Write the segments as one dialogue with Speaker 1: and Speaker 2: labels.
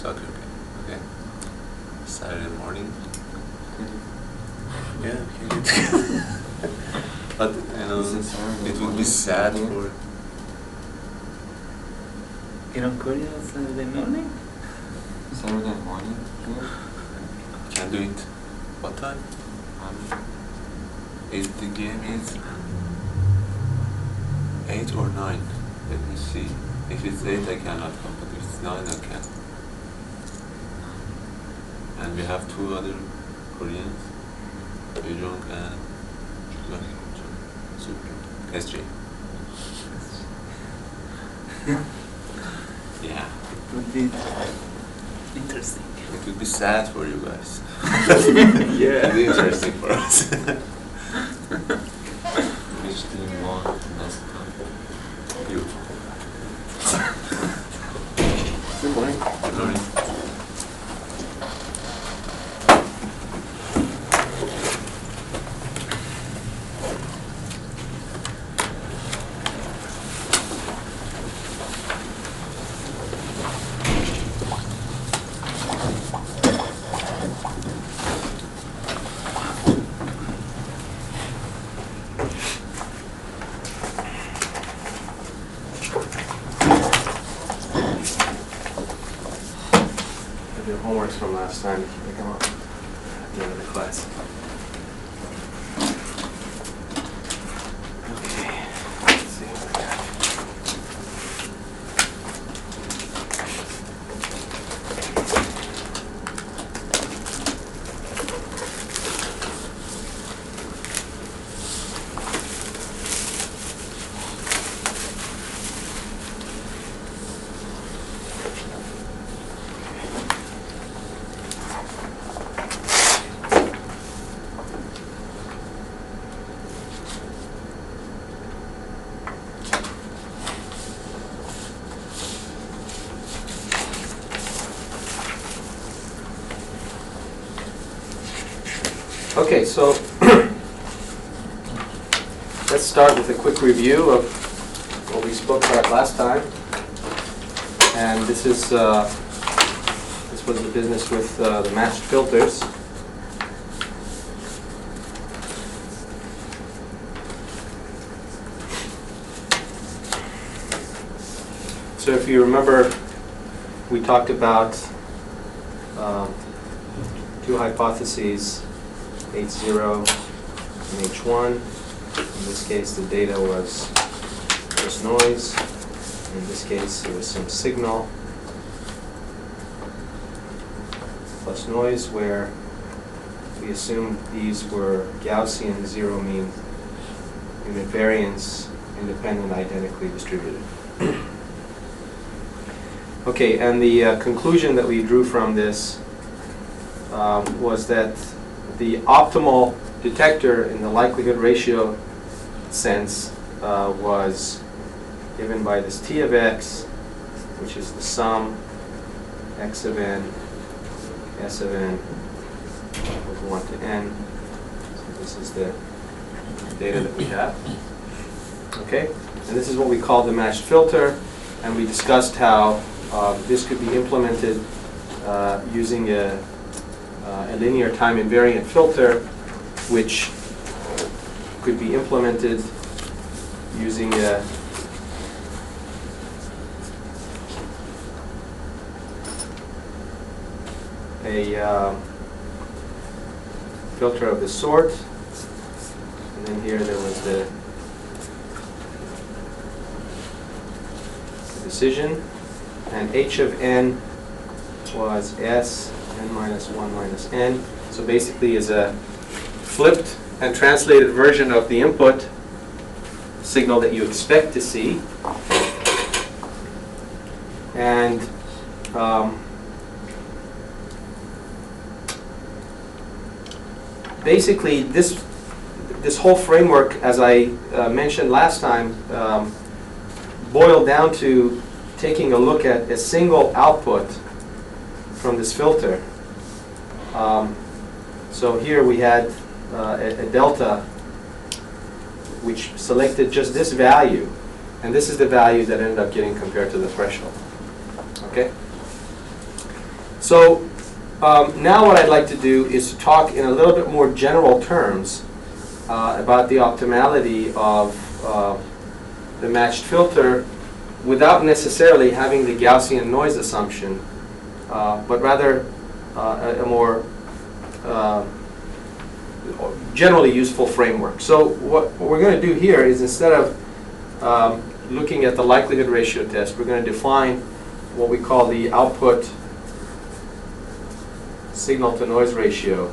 Speaker 1: soccer game. Okay. Saturday morning. Yeah, we can get together. But it would be sad for.
Speaker 2: You don't Korea on Saturday morning?
Speaker 3: Saturday morning?
Speaker 1: Can do it. What time? If the game is 8 or 9, let me see. If it's 8, I cannot come, but if it's 9, I can. And we have 2 other Koreans, Yejong and SJ. Yeah.
Speaker 2: It would be interesting.
Speaker 1: It would be sad for you guys.
Speaker 2: Yeah.
Speaker 1: It would be interesting for us.
Speaker 3: Which team won last time?
Speaker 1: You.
Speaker 2: Good morning.
Speaker 1: Good morning.
Speaker 4: The homeworks from last time, if you pick them up at the end of the class. Okay, let's see what I got. Okay, so let's start with a quick review of what we spoke about last time. And this was the business with the matched filters. So if you remember, we talked about 2 hypotheses, H0 and H1. In this case, the data was just noise. In this case, it was some signal plus noise, where we assumed these were Gaussian zero mean unit variance, independent, identically distributed. Okay, and the conclusion that we drew from this was that the optimal detector in the likelihood ratio sense was given by this T of x, which is the sum x of n, s of n, equals 1 to n. So this is the data that we have. Okay, and this is what we call the matched filter, and we discussed how this could be implemented using a linear time invariant filter, which could be implemented using a filter of this sort. And then here there was the decision, and h of n was s n minus 1 minus n. So basically is a flipped and translated version of the input signal that you expect to see. And basically this whole framework, as I mentioned last time, boiled down to taking a look at a single output from this filter. So here we had a delta which selected just this value, and this is the value that ended up getting compared to the threshold. Okay? So now what I'd like to do is to talk in a little bit more general terms about the optimality of the matched filter without necessarily having the Gaussian noise assumption, but rather a more generally useful framework. So what we're going to do here is, instead of looking at the likelihood ratio test, we're going to define what we call the output signal to noise ratio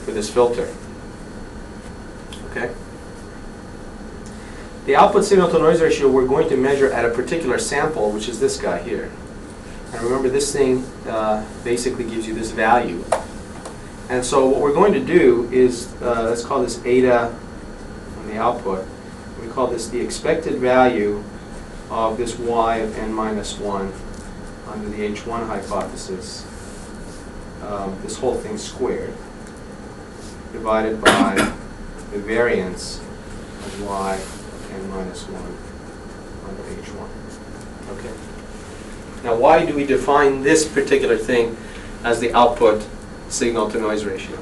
Speaker 4: for this filter. Okay? The output signal to noise ratio we're going to measure at a particular sample, which is this guy here. And remember, this thing basically gives you this value. And so what we're going to do is, let's call this eta on the output. We call this the expected value of this y of n minus 1 under the H1 hypothesis. This whole thing squared, divided by the variance of y of n minus 1 under H1. Okay. Now, why do we define this particular thing as the output signal to noise ratio?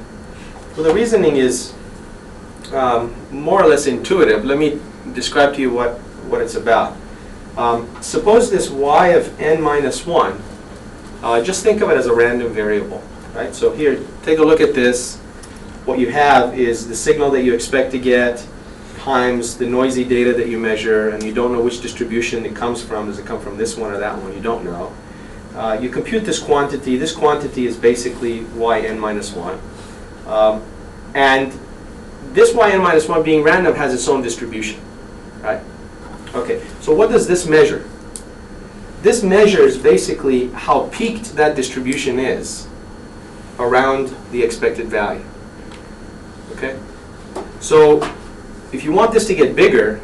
Speaker 4: Well, the reasoning is more or less intuitive. Let me describe to you what it's about. Suppose this y of n minus 1, just think of it as a random variable, right? So here, take a look at this. What you have is the signal that you expect to get times the noisy data that you measure, and you don't know which distribution it comes from. Does it come from this one or that one? You don't know. You compute this quantity. This quantity is basically yn minus 1. And this yn minus 1 being random has its own distribution, right? Okay, so what does this measure? This measures basically how peaked that distribution is around the expected value. Okay? So if you want this to get bigger,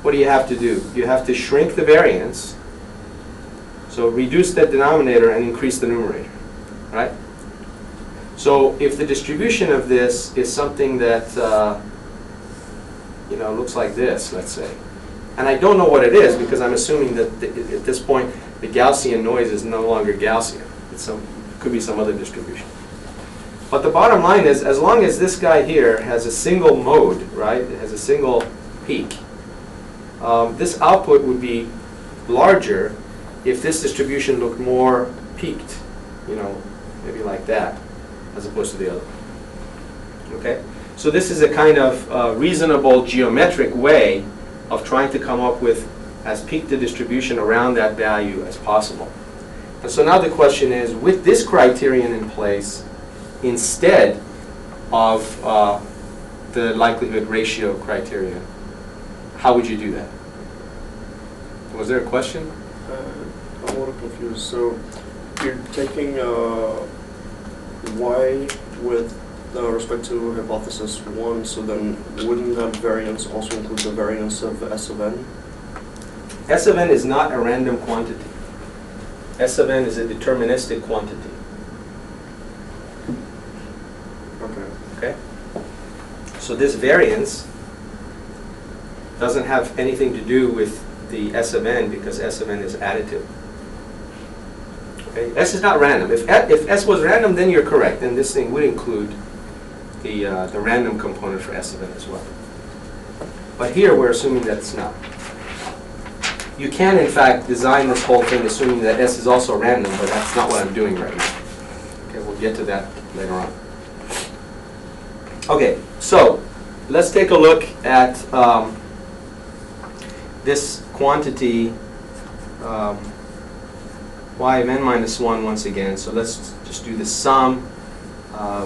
Speaker 4: what do you have to do? You have to shrink the variance. So reduce that denominator and increase the numerator, right? So if the distribution of this is something that looks like this, let's say, and I don't know what it is because I'm assuming that at this point the Gaussian noise is no longer Gaussian. It could be some other distribution. But the bottom line is, as long as this guy here has a single mode, right, it has a single peak, this output would be larger if this distribution looked more peaked, maybe like that, as opposed to the other. Okay? So this is a kind of reasonable geometric way of trying to come up with as peaked a distribution around that value as possible. And so now the question is, with this criterion in place, instead of the likelihood ratio criterion, how would you do that? Was there a question?
Speaker 5: I'm a little confused. So you're taking y with respect to hypothesis 1, so then wouldn't that variance also include the variance of S of n?
Speaker 4: S of n is not a random quantity. S of n is a deterministic quantity. Okay? So this variance doesn't have anything to do with the S of n because S of n is additive. Okay? S is not random. If S was random, then you're correct. Then this thing would include the random component for S of n as well. But here we're assuming that it's not. You can, in fact, design this whole thing assuming that S is also random, but that's not what I'm doing right now. Okay, we'll get to that later on. Okay, so let's take a look at this quantity y of n minus 1 once again. So let's just do the sum.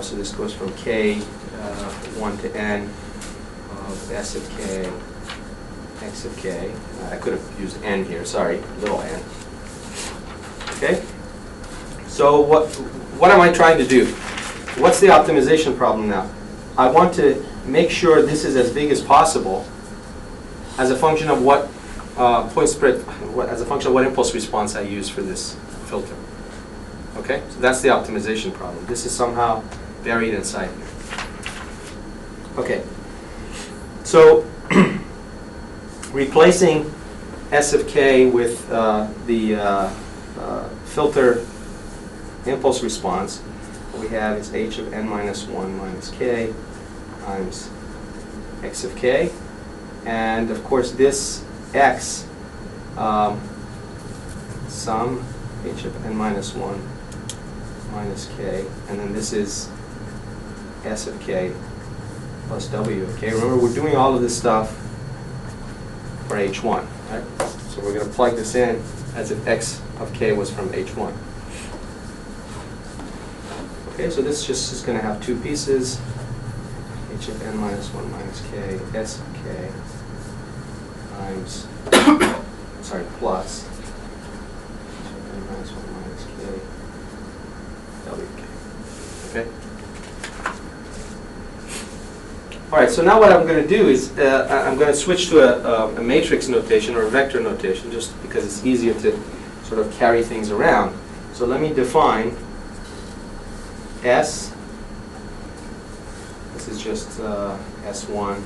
Speaker 4: So this goes from k 1 to n of s of k, x of k. I could have used n here, sorry, little n. Okay? So what am I trying to do? What's the optimization problem now? I want to make sure this is as big as possible as a function of what point spread, as a function of what impulse response I use for this filter. Okay? So that's the optimization problem. This is somehow buried inside here. Okay. So replacing s of k with the filter impulse response, what we have is h of n minus 1 minus k times x of k. And of course this x, sum h of n minus 1 minus k, and then this is s of k plus w of k. Remember, we're doing all of this stuff for h1, right? So we're going to plug this in as if x of k was from h1. Okay, so this just is going to have two pieces, h of n minus 1 minus k, s of k times, sorry, plus h of n minus 1 minus k, w of k. Okay? All right, so now what I'm going to do is I'm going to switch to a matrix notation or a vector notation just because it's easier to sort of carry things around. So let me define S. This is just S1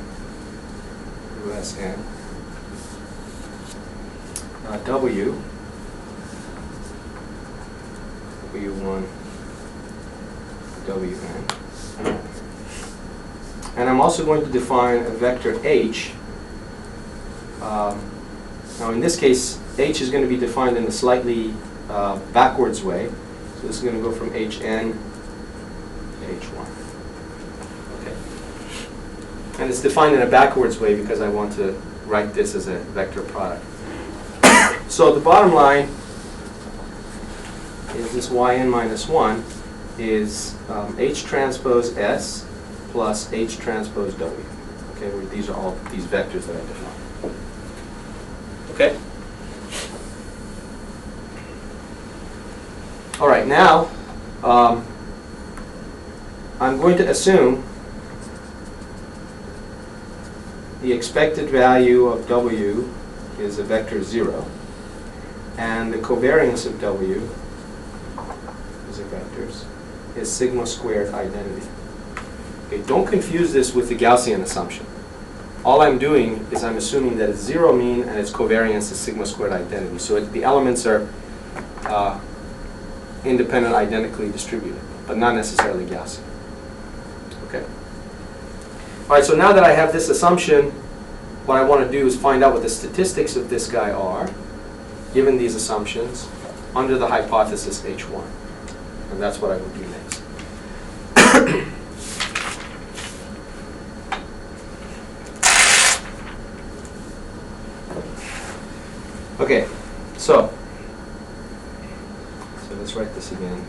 Speaker 4: through Sn. W, W1, Wn. And I'm also going to define a vector h. Now in this case, h is going to be defined in a slightly backwards way. So this is going to go from hn to h1. Okay. And it's defined in a backwards way because I want to write this as a vector product. So the bottom line is this yn minus 1 is h transpose s plus h transpose w. Okay, where these are all these vectors that I defined. Okay? All right, now I'm going to assume the expected value of w is a vector 0, and the covariance of w is a vectors is sigma squared identity. Okay, don't confuse this with the Gaussian assumption. All I'm doing is I'm assuming that it's zero mean and its covariance is sigma squared identity. So the elements are independent, identically distributed, but not necessarily Gaussian. Okay. All right, so now that I have this assumption, what I want to do is find out what the statistics of this guy are, given these assumptions, under the hypothesis H1. And that's what I will do next. Okay, so let's write this again.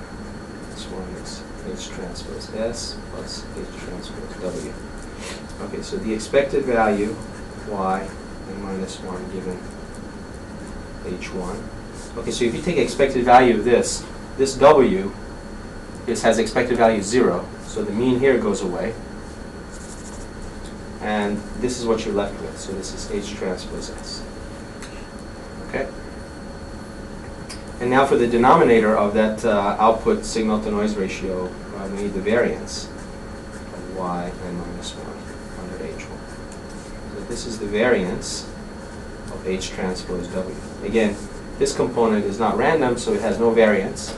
Speaker 4: This one is H transpose S plus H transpose W. Okay, so the expected value, y and minus 1 given H1. Okay, so if you take expected value of this W has expected value 0, so the mean here goes away. And this is what you're left with. So this is H transpose S. Okay? And now for the denominator of that output signal to noise ratio, we need the variance of y and minus 1 under H1. So this is the variance of H transpose W. Again, this component is not random, so it has no variance.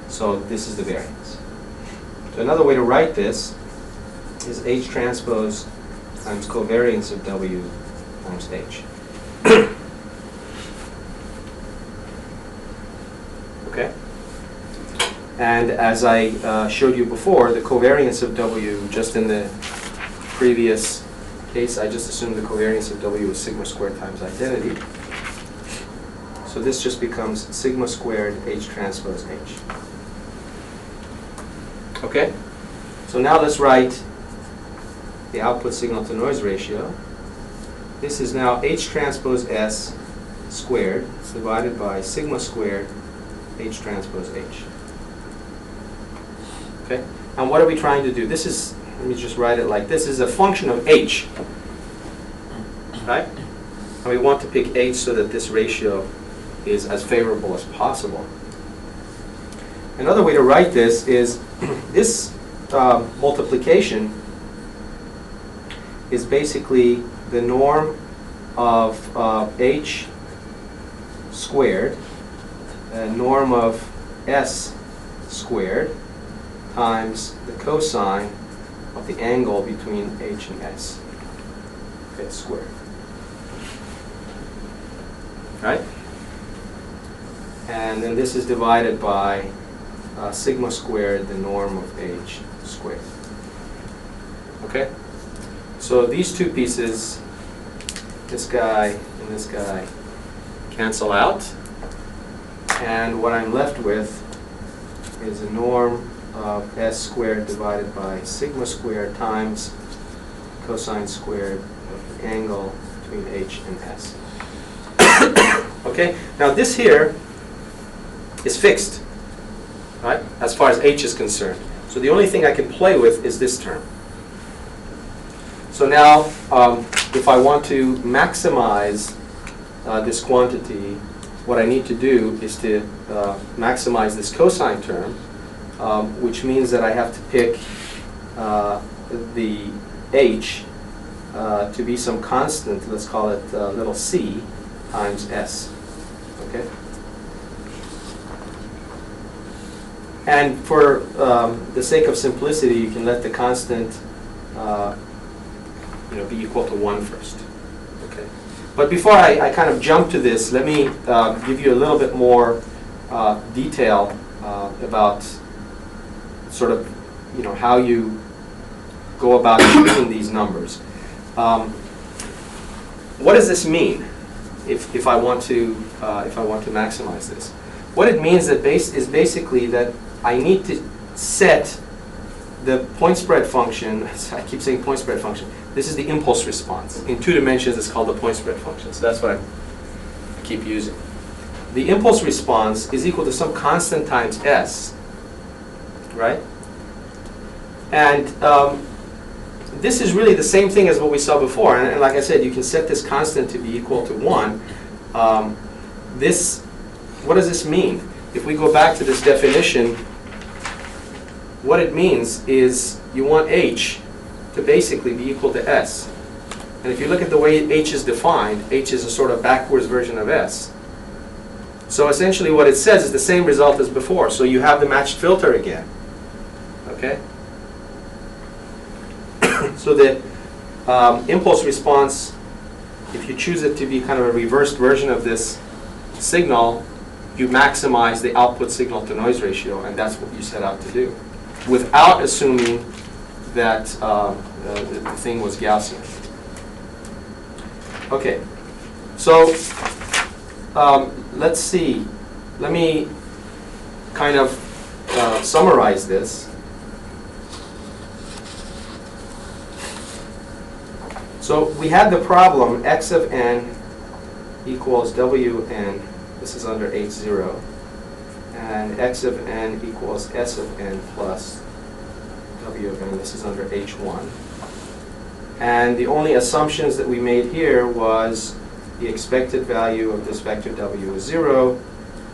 Speaker 4: So this is the variance. So another way to write this is H transpose times covariance of W times H. Okay? And as I showed you before, the covariance of W, just in the previous case, I just assumed the covariance of W is sigma squared times identity. So this just becomes sigma squared H transpose H. Okay? So now let's write the output signal to noise ratio. This is now H transpose S squared divided by sigma squared H transpose H. Okay? And what are we trying to do? This is, let me just write it like this, is a function of H. Right? And we want to pick H so that this ratio is as favorable as possible. Another way to write this is this multiplication is basically the norm of H squared, norm of S squared times the cosine of the angle between h and s. Okay, squared. Right? And then this is divided by sigma squared, the norm of h squared. Okay? So these two pieces, this guy and this guy, cancel out. And what I'm left with is a norm of s squared divided by sigma squared times cosine squared of the angle between h and s. Okay? Now this here is fixed, right? As far as h is concerned. So the only thing I can play with is this term. So now, if I want to maximize this quantity, what I need to do is to maximize this cosine term, which means that I have to pick the h to be some constant, let's call it little c, times s. Okay? And for the sake of simplicity, you can let the constant be equal to 1 first. Okay. But before I kind of jump to this, let me give you a little bit more detail about sort of how you go about choosing these numbers. What does this mean if I want to maximize this? What it means is basically that I need to set the point spread function. I keep saying point spread function. This is the impulse response. In 2 dimensions, it's called the point spread function. So that's what I keep using. The impulse response is equal to some constant times s, right? And this is really the same thing as what we saw before. And like I said, you can set this constant to be equal to 1. What does this mean? If we go back to this definition, what it means is you want h to basically be equal to s. And if you look at the way h is defined, h is a sort of backwards version of s. So essentially what it says is the same result as before. So you have the matched filter again. Okay? So the impulse response, if you choose it to be kind of a reversed version of this signal, you maximize the output signal to noise ratio, and that's what you set out to do, without assuming that the thing was Gaussian. Okay, so let's see. Let me kind of summarize this. So we had the problem x of n equals wn. This is under h0. And x of n equals s of n plus w of n. This is under h1. And the only assumptions that we made here was the expected value of this vector w is 0,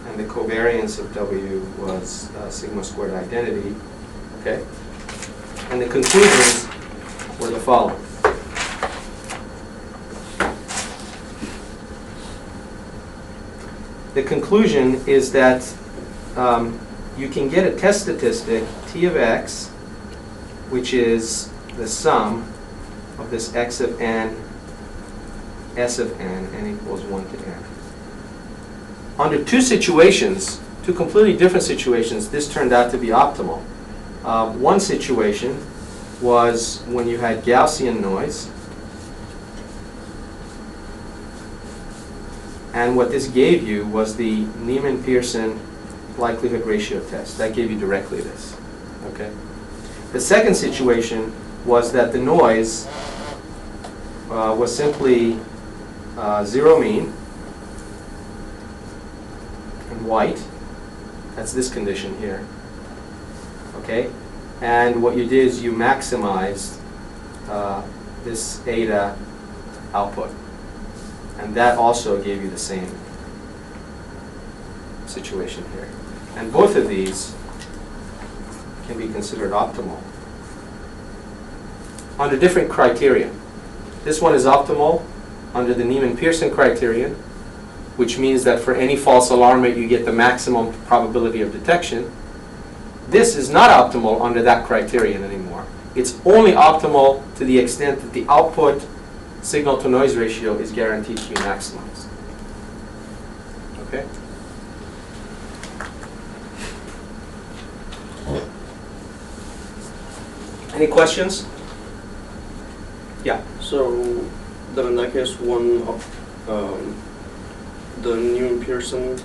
Speaker 4: and the covariance of w was sigma squared identity. Okay? And the conclusions were the following. The conclusion is that you can get a test statistic, t of x, which is the sum of this x of n, s of n equals 1 to n. Under 2 situations, 2 completely different situations, this turned out to be optimal. One situation was when you had Gaussian noise. And what this gave you was the Neiman-Pearson likelihood ratio test. That gave you directly this. Okay. The second situation was that the noise was simply zero mean and white. That's this condition here. Okay. And what you did is you maximized this eta output. And that also gave you the same situation here. And both of these can be considered optimal under different criteria. This one is optimal under the Neiman-Pearson criterion, which means that for any false alarm rate you get the maximum probability of detection. this is not optimal under that criterion anymore. It's only optimal to the extent that the output signal-to-noise ratio is guaranteed to be maximized. Okay? Any questions? Yeah.
Speaker 5: So then in that case, the Newman-Pearson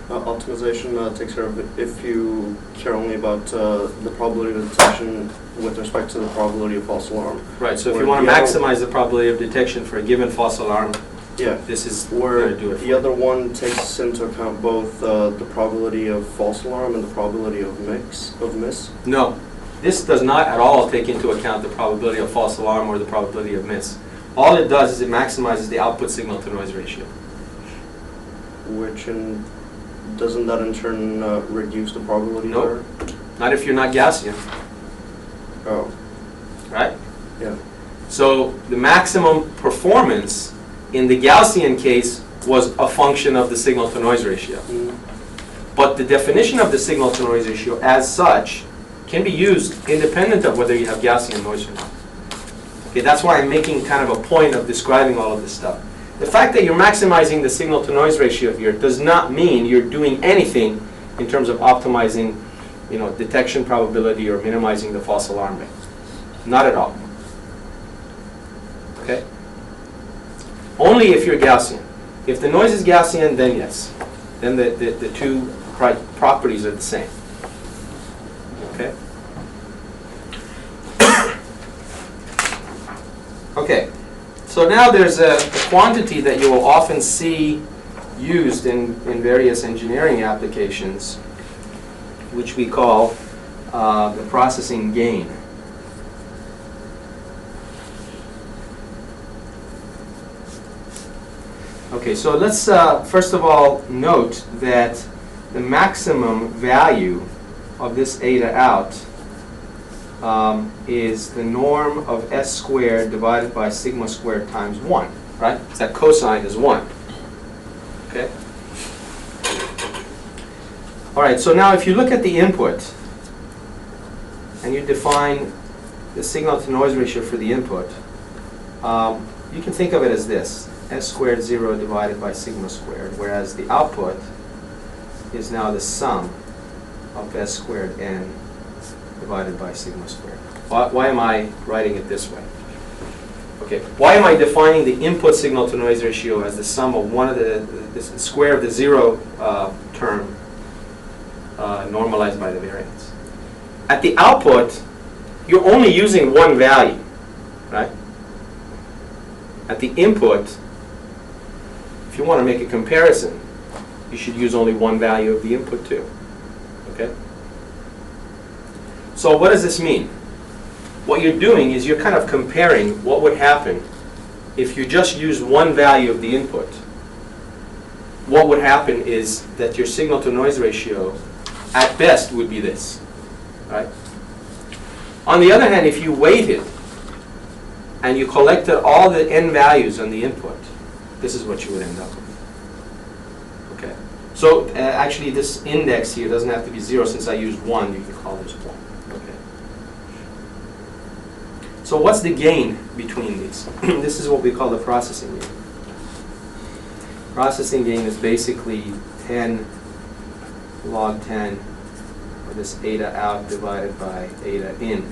Speaker 5: optimization takes care of it if you care only about the probability of detection with respect to the probability of false alarm.
Speaker 4: Right, so if
Speaker 5: Or
Speaker 4: you want to
Speaker 5: the other-
Speaker 4: maximize the probability of detection for a given false alarm,
Speaker 5: Yeah.
Speaker 4: this is
Speaker 5: Where
Speaker 4: going to do it.
Speaker 5: the other one takes into account both the probability of false alarm and the probability of miss.
Speaker 4: No, this does not at all take into account the probability of false alarm or the probability of miss. All it does is it maximizes the output signal-to-noise ratio.
Speaker 5: Doesn't that in turn reduce the probability
Speaker 4: Nope.
Speaker 5: there?
Speaker 4: Not if you're not Gaussian,
Speaker 5: Oh,
Speaker 4: right?
Speaker 5: yeah.
Speaker 4: So the maximum performance in the Gaussian case was a function of the signal-to-noise ratio.
Speaker 5: Mm.
Speaker 4: But the definition of the signal-to-noise ratio as such can be used independent of whether you have Gaussian noise or not. Okay, that's why I'm making kind of a point of describing all of this stuff. The fact that you're maximizing the signal-to-noise ratio here does not mean you're doing anything in terms of optimizing, detection probability or minimizing the false alarm rate. Not at all. Okay? Only if you're Gaussian. If the noise is Gaussian, then yes. Then the two properties are the same. Okay? Okay. So now there's a quantity that you will often see used in various engineering applications, which we call the processing gain. Okay, so let's first of all note that the maximum value of this eta out is the norm of s squared divided by sigma squared times 1, right? So that cosine is 1. Okay? All right, so now if you look at the input and you define the signal-to-noise ratio for the input, you can think of it as this: s squared 0 divided by sigma squared, whereas the output is now the sum of s squared n divided by sigma squared. Why am I writing it this way? Okay, why am I defining the input signal-to-noise ratio as the sum of one of the square of the 0 term normalized by the variance? At the output, you're only using one value, right? At the input, if you want to make a comparison, you should use only one value of the input too. Okay? So what does this mean? What you're doing is you're kind of comparing what would happen if you just used one value of the input. What would happen is that your signal-to-noise ratio, at best, would be this. Right? On the other hand, if you weighted and you collected all the n values on the input, this is what you would end up with. Okay. So actually, this index here doesn't have to be 0. Since I used 1, you can call this 1. Okay. So what's the gain between these? This is what we call the processing gain. Processing gain is basically 10 log 10 of this eta out divided by eta in.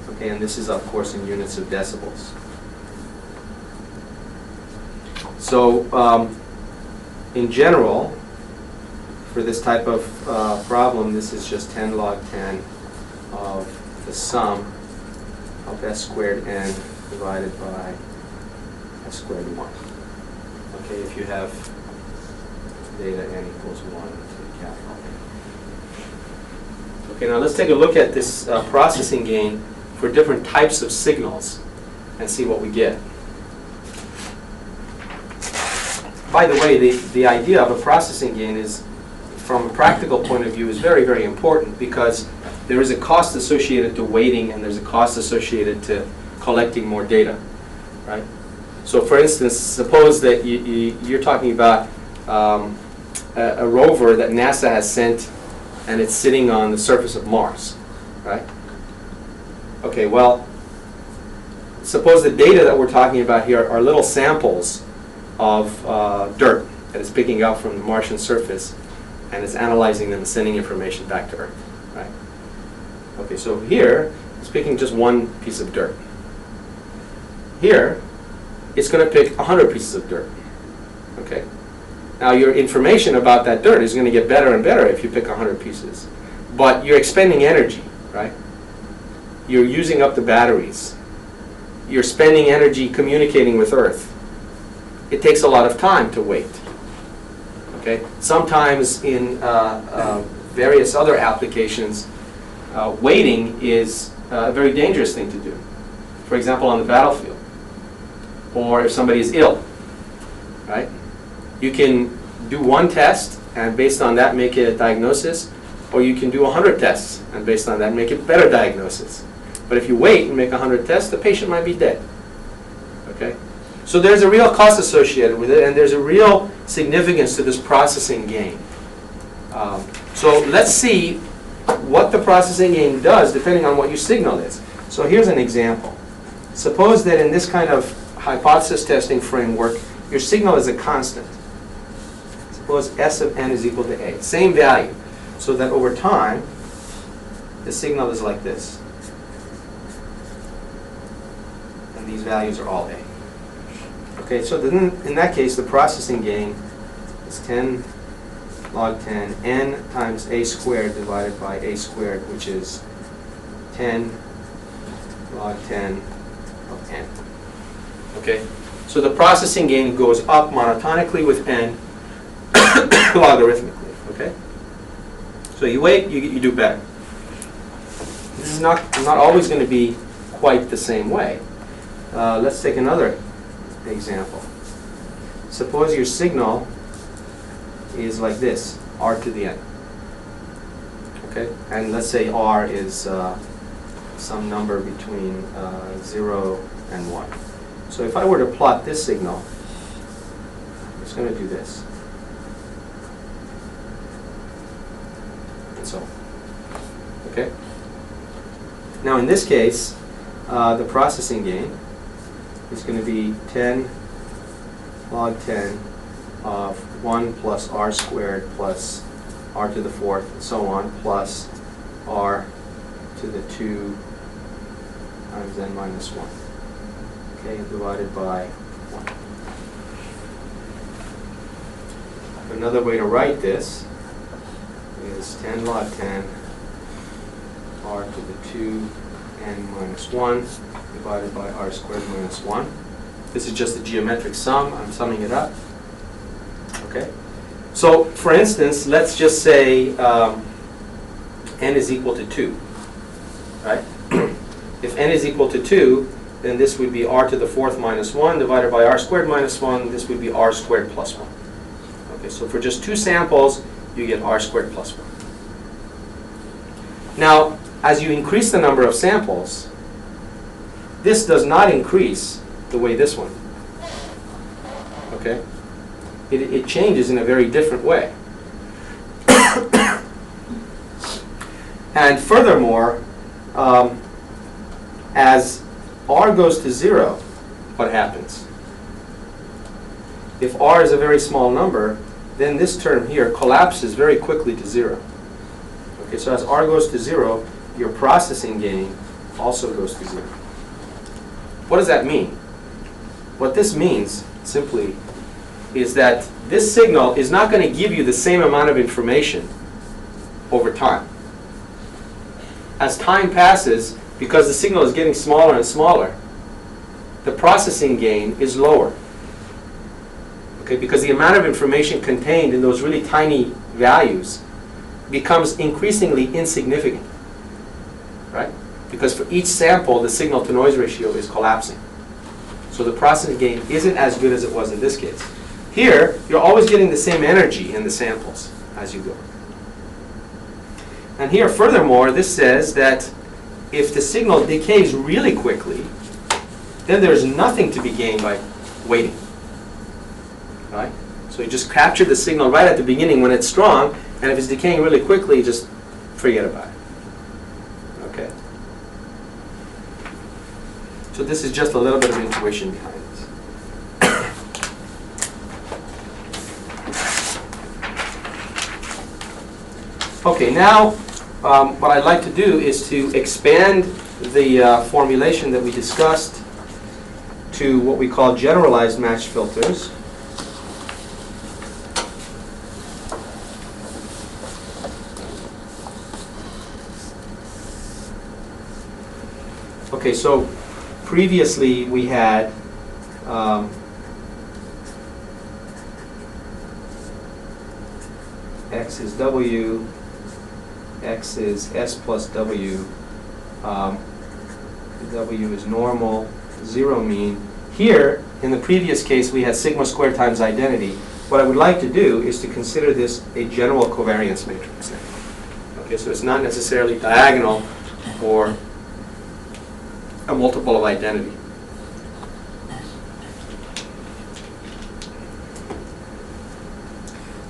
Speaker 4: Okay, and this is, of course, in units of decibels. So, in general, for this type of problem, this is just 10 log 10 of the sum of s squared n divided by s squared 1. Okay, if you have data n equals 1 to the capital N. Okay, now let's take a look at this processing gain for different types of signals and see what we get. By the way, the idea of a processing gain is, from a practical point of view, is very, very important because there is a cost associated to weighting and there's a cost associated to collecting more data, right? So for instance, suppose that you're talking about a rover that NASA has sent and it's sitting on the surface of Mars, right? Okay, well, suppose the data that we're talking about here are little samples of dirt that it's picking up from the Martian surface, and it's analyzing them and sending information back to Earth, right? Okay, so here, it's picking just one piece of dirt. Here, it's going to pick 100 pieces of dirt, okay? Now, your information about that dirt is going to get better and better if you pick 100 pieces. But you're expending energy, right? You're using up the batteries. You're spending energy communicating with Earth. It takes a lot of time to wait. Okay? Sometimes in various other applications, waiting is a very dangerous thing to do. For example, on the battlefield, or if somebody is ill, right? You can do one test and based on that make a diagnosis, or you can do 100 tests and based on that make a better diagnosis. But if you wait and make 100 tests, the patient might be dead. Okay? So there's a real cost associated with it, and there's a real significance to this processing gain. So let's see what the processing gain does depending on what your signal is. So here's an example. Suppose that in this kind of hypothesis testing framework, your signal is a constant. Suppose S of n is equal to A. Same value. So that over time, the signal is like this. And these values are all A. Okay, so then in that case, the processing gain is 10 log 10 n times A squared divided by A squared, which is 10 log 10 of n. Okay, so the processing gain goes up monotonically with n logarithmically. Okay, so you wait, you do better. This is not always going to be quite the same way. Let's take another example. Suppose your signal is like this, r to the n. Okay, and let's say r is some number between 0 and 1. So if I were to plot this signal, it's going to do this. And so on. Okay? Now in this case, the processing gain is going to be 10 log 10 of 1 plus r squared plus r to the 4th and so on, plus r to the 2 times n minus 1. Okay, divided by 1. Another way to write this is 10 log 10 r to the 2 n minus 1 divided by r squared minus 1. This is just a geometric sum. I'm summing it up. Okay. So, for instance, let's just say n is equal to 2. Right? If n is equal to 2, then this would be r to the 4th minus 1 divided by r squared minus 1. This would be r squared plus 1. Okay, so for just 2 samples, you get r squared plus 1. Now, as you increase the number of samples, this does not increase the way this one. Okay? It changes in a very different way. And furthermore, as r goes to 0, what happens? If r is a very small number, then this term here collapses very quickly to 0. Okay, so as r goes to 0, your processing gain also goes to 0. What does that mean? What this means, simply, is that this signal is not going to give you the same amount of information over time. As time passes, because the signal is getting smaller and smaller, the processing gain is lower. Okay, because the amount of information contained in those really tiny values becomes increasingly insignificant. Right? Because for each sample, the signal-to-noise ratio is collapsing. So the processing gain isn't as good as it was in this case. Here, you're always getting the same energy in the samples as you go. And here, furthermore, this says that if the signal decays really quickly, then there's nothing to be gained by waiting. Right? So you just capture the signal right at the beginning when it's strong, And if it's decaying really quickly, just forget about it. Okay? So this is just a little bit of intuition behind this. Okay, now what I'd like to do is to expand the formulation that we discussed to what we call generalized matched filters. Okay, so previously we had X is W, X is S plus W, W is normal, 0 mean. Here, in the previous case, we had sigma squared times identity. What I would like to do is to consider this a general covariance matrix. Okay, so it's not necessarily diagonal or a multiple of identity.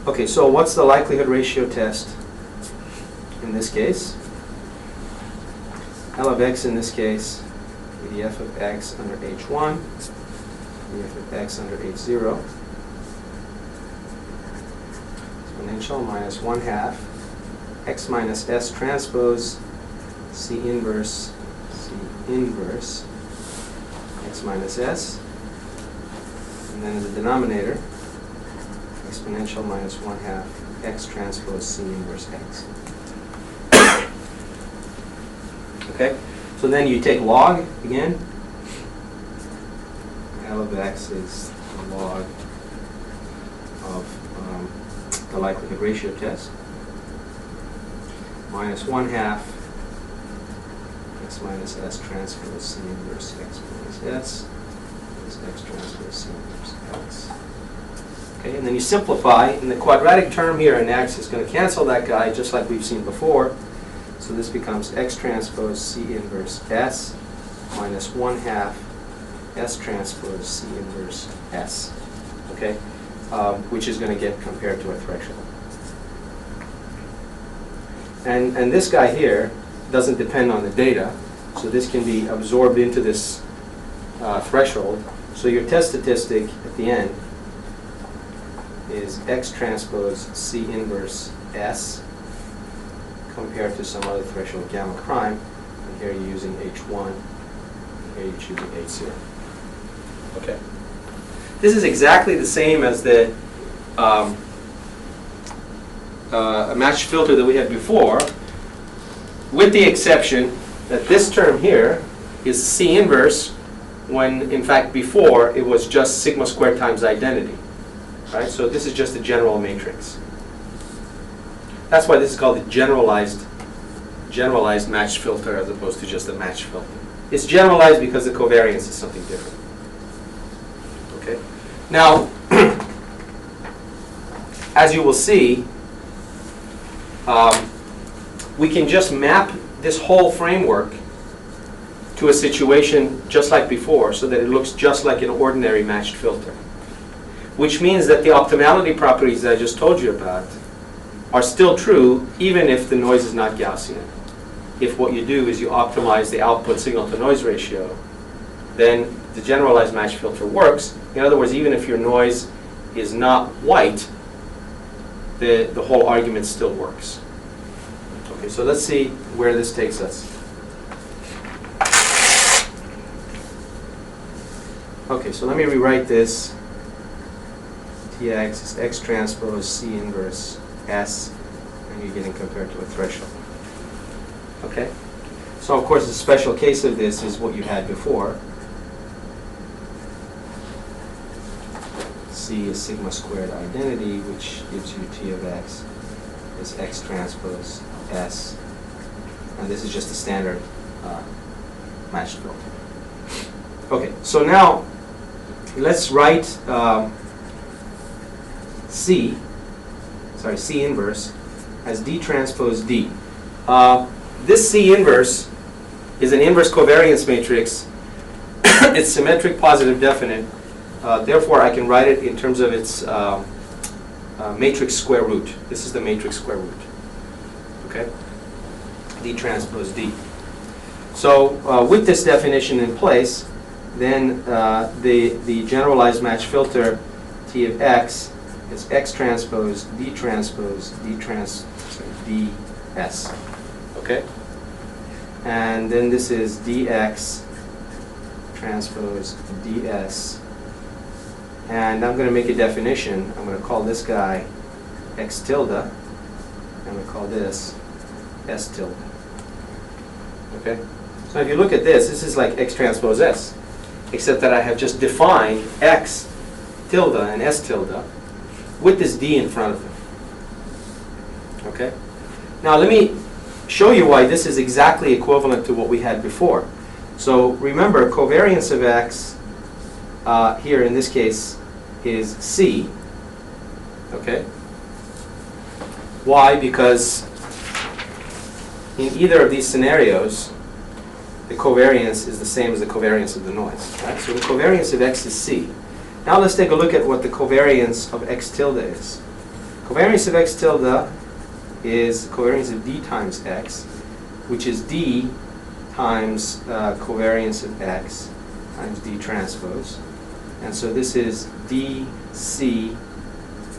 Speaker 4: Okay, so what's the likelihood ratio test in this case? L of x in this case, the f of x under h1, the f of x under h0, exponential minus 1/2 x minus s transpose C inverse x minus s, and then in the denominator, exponential minus 1/2 x transpose C inverse x. Okay, so then you take log again. L of x is the log of the likelihood ratio test. Minus 1/2 x minus s transpose C inverse x minus s is x transpose C inverse x. Okay, and then you simplify, and the quadratic term here in x is going to cancel that guy just like we've seen before. So this becomes x transpose C inverse s minus 1/2 s transpose C inverse s, okay, which is going to get compared to a threshold. And this guy here doesn't depend on the data, so this can be absorbed into this threshold. So your test statistic at the end is x transpose C inverse s compared to some other threshold gamma prime, and here you're using H1, and here you're choosing H0. Okay. This is exactly the same as the matched filter that we had before, with the exception that this term here is C inverse, when in fact before it was just sigma squared times identity. Right? So this is just a general matrix. That's why this is called the generalized matched filter as opposed to just a matched filter. It's generalized because the covariance is something different. Okay. Now, as you will see, we can just map this whole framework to a situation just like before, so that it looks just like an ordinary matched filter. Which means that the optimality properties that I just told you about are still true even if the noise is not Gaussian. If what you do is you optimize the output signal to noise ratio, then the generalized matched filter works. In other words, even if your noise is not white, the whole argument still works. Okay, so let's see where this takes us. Okay, so let me rewrite this. Tx is x transpose C inverse S, and you're getting compared to a threshold. Okay? So of course the special case of this is what you had before. C is sigma squared identity, which gives you T of x is x transpose S. And this is just a standard matched filter. Okay, so now let's write C inverse as D transpose D. This C inverse is an inverse covariance matrix. It's symmetric, positive, definite. Therefore, I can write it in terms of its matrix square root. This is the matrix square root. Okay? D transpose D. So with this definition in place, then the generalized match filter T of X is X transpose D transpose DS. Okay? And then this is DX transpose DS. And I'm going to make a definition. I'm going to call this guy X tilde. I'm going to call this S tilde. Okay? So if you look at this, this is like X transpose S, except that I have just defined X tilde and S tilde with this D in front of them. Okay? Now let me show you why this is exactly equivalent to what we had before. So remember, covariance of X here in this case is C. Okay? Why? Because in either of these scenarios, the covariance is the same as the covariance of the noise. Right? So the covariance of X is C. Now let's take a look at what the covariance of X tilde is. Covariance of X tilde is covariance of D times X, which is D times covariance of X times D transpose. And so this is DC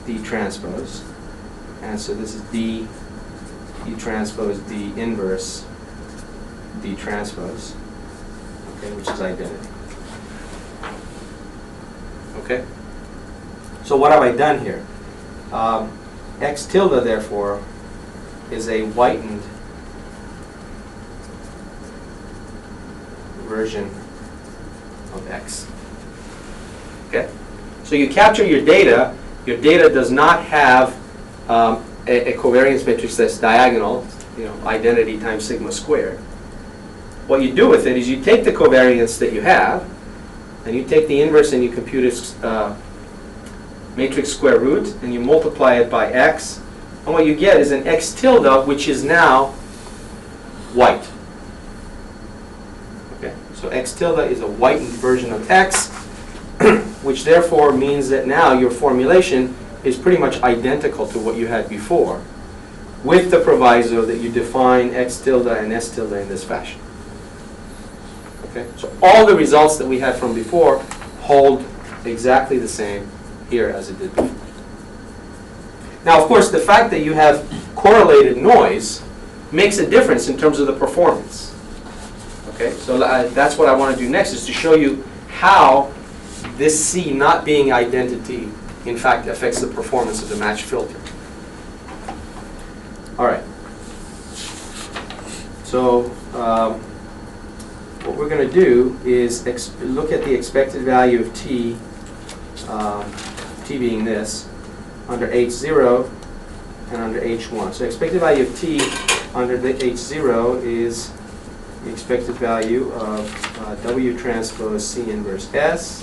Speaker 4: D transpose. And so this is D transpose D inverse D transpose, okay, which is identity. Okay? So what have I done here? X tilde, therefore, is a whitened version of X. Okay? So you capture your data. Your data does not have a covariance matrix that's diagonal, identity times sigma squared. What you do with it is you take the covariance that you have, and you take the inverse and you compute its matrix square root, and you multiply it by X, and what you get is an X tilde, which is now white. Okay, so X tilde is a whitened version of X, which therefore means that now your formulation is pretty much identical to what you had before, with the proviso that you define X tilde and S tilde in this fashion. Okay, so all the results that we had from before hold exactly the same here as it did before. Now, of course, the fact that you have correlated noise makes a difference in terms of the performance. Okay, so that's what I want to do next, is to show you how this C not being identity, in fact, affects the performance of the match filter. All right. So what we're going to do is look at the expected value of T, T being this, under H0 and under H1. So expected value of T under the H0 is the expected value of W transpose C inverse S,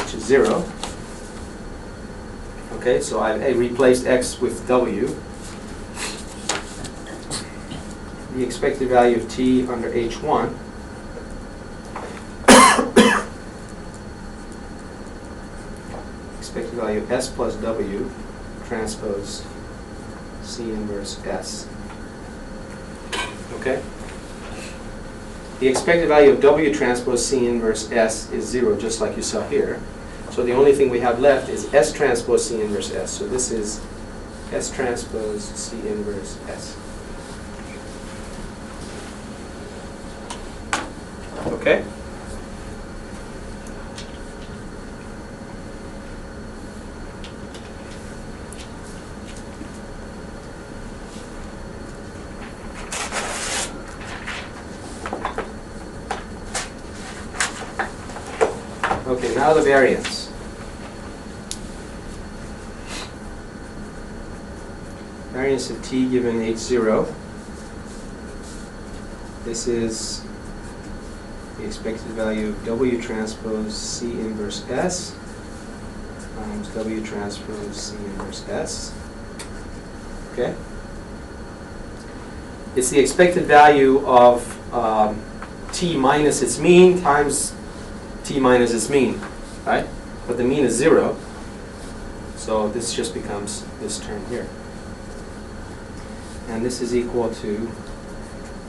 Speaker 4: which is 0. Okay, so I've replaced X with W. The expected value of T under H1 expected value of S plus W transpose C inverse S. Okay? The expected value of W transpose C inverse S is 0, just like you saw here. So the only thing we have left is S transpose C inverse S. So this is S transpose C inverse S. Okay? Okay, now the variance. Variance of T given H0. This is the expected value of W transpose C inverse S times W transpose C inverse S. Okay? It's the expected value of T minus its mean times T minus its mean, right? But the mean is 0. So this just becomes this term here. And this is equal to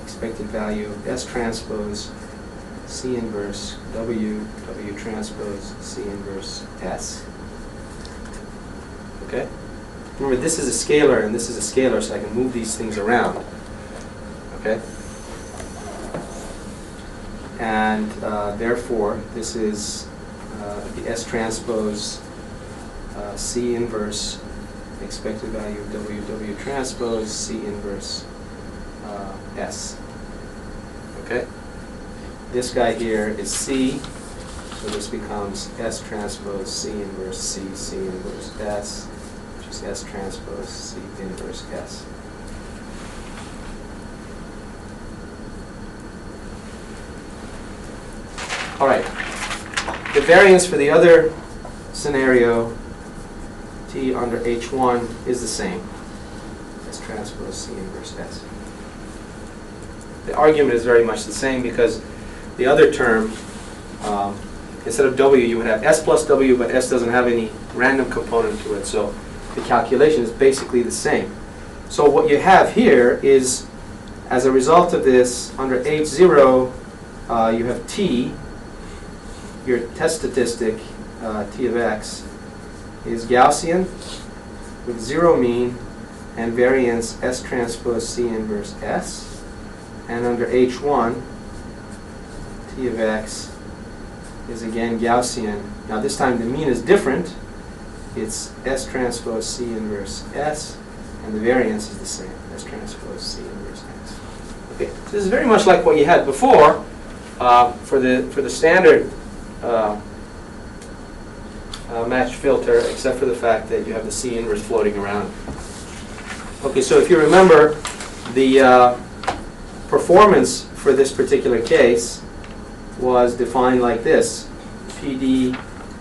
Speaker 4: expected value of S transpose C inverse W, W transpose C inverse S. Okay? Remember, this is a scalar and this is a scalar, so I can move these things around. Okay? And therefore, this is the S transpose C inverse expected value of W, W transpose C inverse S. Okay? This guy here is C, so this becomes S transpose C inverse C, C inverse S, which is S transpose C inverse S. All right. The variance for the other scenario, T under H1, is the same. S transpose C inverse S. The argument is very much the same because the other term, instead of W, you would have S plus W, but S doesn't have any random component to it, so the calculation is basically the same. So what you have here is, as a result of this, under H0, you have T, your test statistic, T of X, is Gaussian with zero mean and variance S transpose C inverse S. And under H1, T of X is again Gaussian. Now this time the mean is different. It's S transpose C inverse S, and the variance is the same, S transpose C inverse S. Okay, so this is very much like what you had before for the standard match filter, except for the fact that you have the C inverse floating around. Okay, so if you remember, the performance for this particular case was defined like this. PD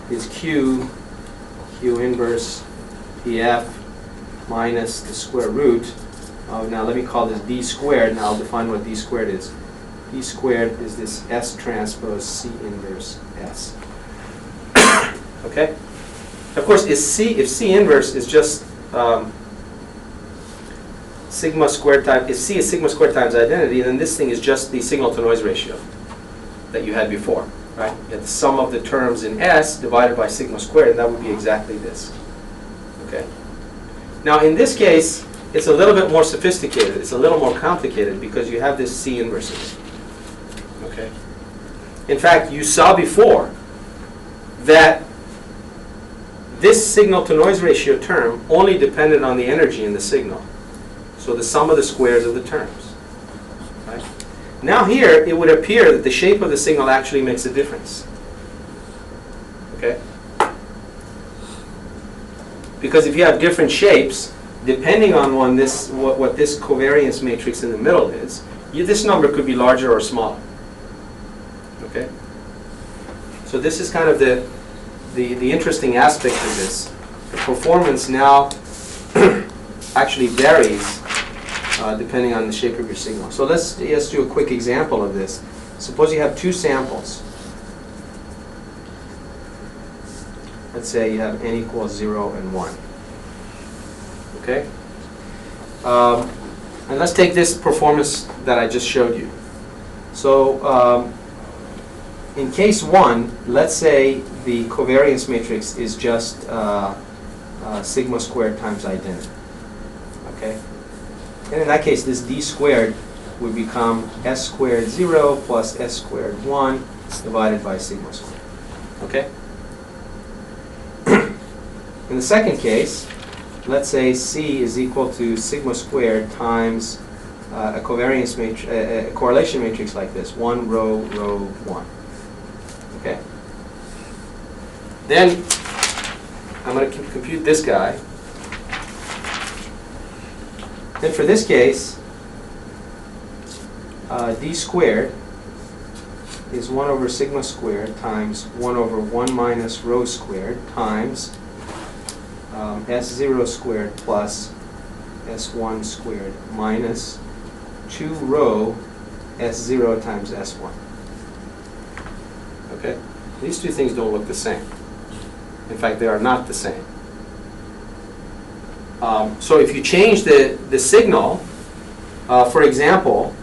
Speaker 4: is Q inverse PF minus the square root of, now let me call this D squared, and I'll define what D squared is. D squared is this S transpose C inverse S. Okay? Of course, if C inverse is just sigma squared times, if C is sigma squared times identity, then this thing is just the signal to noise ratio that you had before, right? You had the sum of the terms in S divided by sigma squared, and that would be exactly this. Okay? Now in this case, it's a little bit more sophisticated. It's a little more complicated because you have this C inverse. Okay? In fact, you saw before that this signal to noise ratio term only depended on the energy in the signal. So the sum of the squares of the terms. Right? Now here, it would appear that the shape of the signal actually makes a difference. Okay? Because if you have different shapes, depending on what this covariance matrix in the middle is, this number could be larger or smaller. Okay? So this is kind of the interesting aspect of this. The performance now actually varies depending on the shape of your signal. So let's do a quick example of this. Suppose you have two samples. Let's say you have n equals 0 and 1. Okay? And let's take this performance that I just showed you. So in case 1, let's say the covariance matrix is just sigma squared times identity. Okay? And in that case, this D squared would become S squared 0 plus S squared 1 divided by sigma squared. Okay? In the second case, let's say C is equal to sigma squared times a covariance matrix, a correlation matrix like this, 1 row, row 1. Okay? Then I'm going to compute this guy. And for this case, D squared is 1 over sigma squared times 1 over 1 minus rho squared times S0 squared plus S1 squared minus 2 rho S0 times S1. Okay? These two things don't look the same. In fact, they are not the same. So if you change the signal, for example,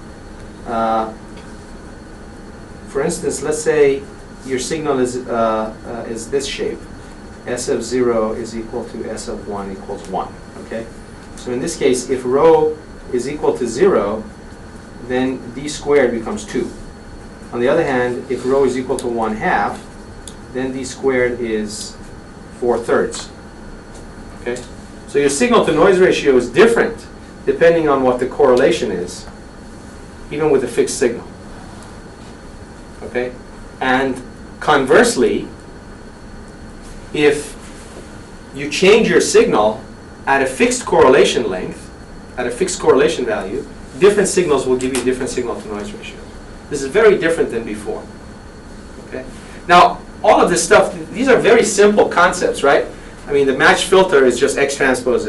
Speaker 4: for instance, let's say your signal is this shape. S of 0 is equal to S of 1 equals 1. Okay? So in this case, if rho is equal to 0, then d squared becomes 2. On the other hand, if rho is equal to 1/2, then d squared is 4/3. Okay? So your signal to noise ratio is different depending on what the correlation is, even with a fixed signal. Okay? And conversely, if you change your signal at a fixed correlation length, at a fixed correlation value, different signals will give you different signal to noise ratio. This is very different than before. Okay? Now, all of this stuff, these are very simple concepts, right? I mean, the matched filter is just X transpose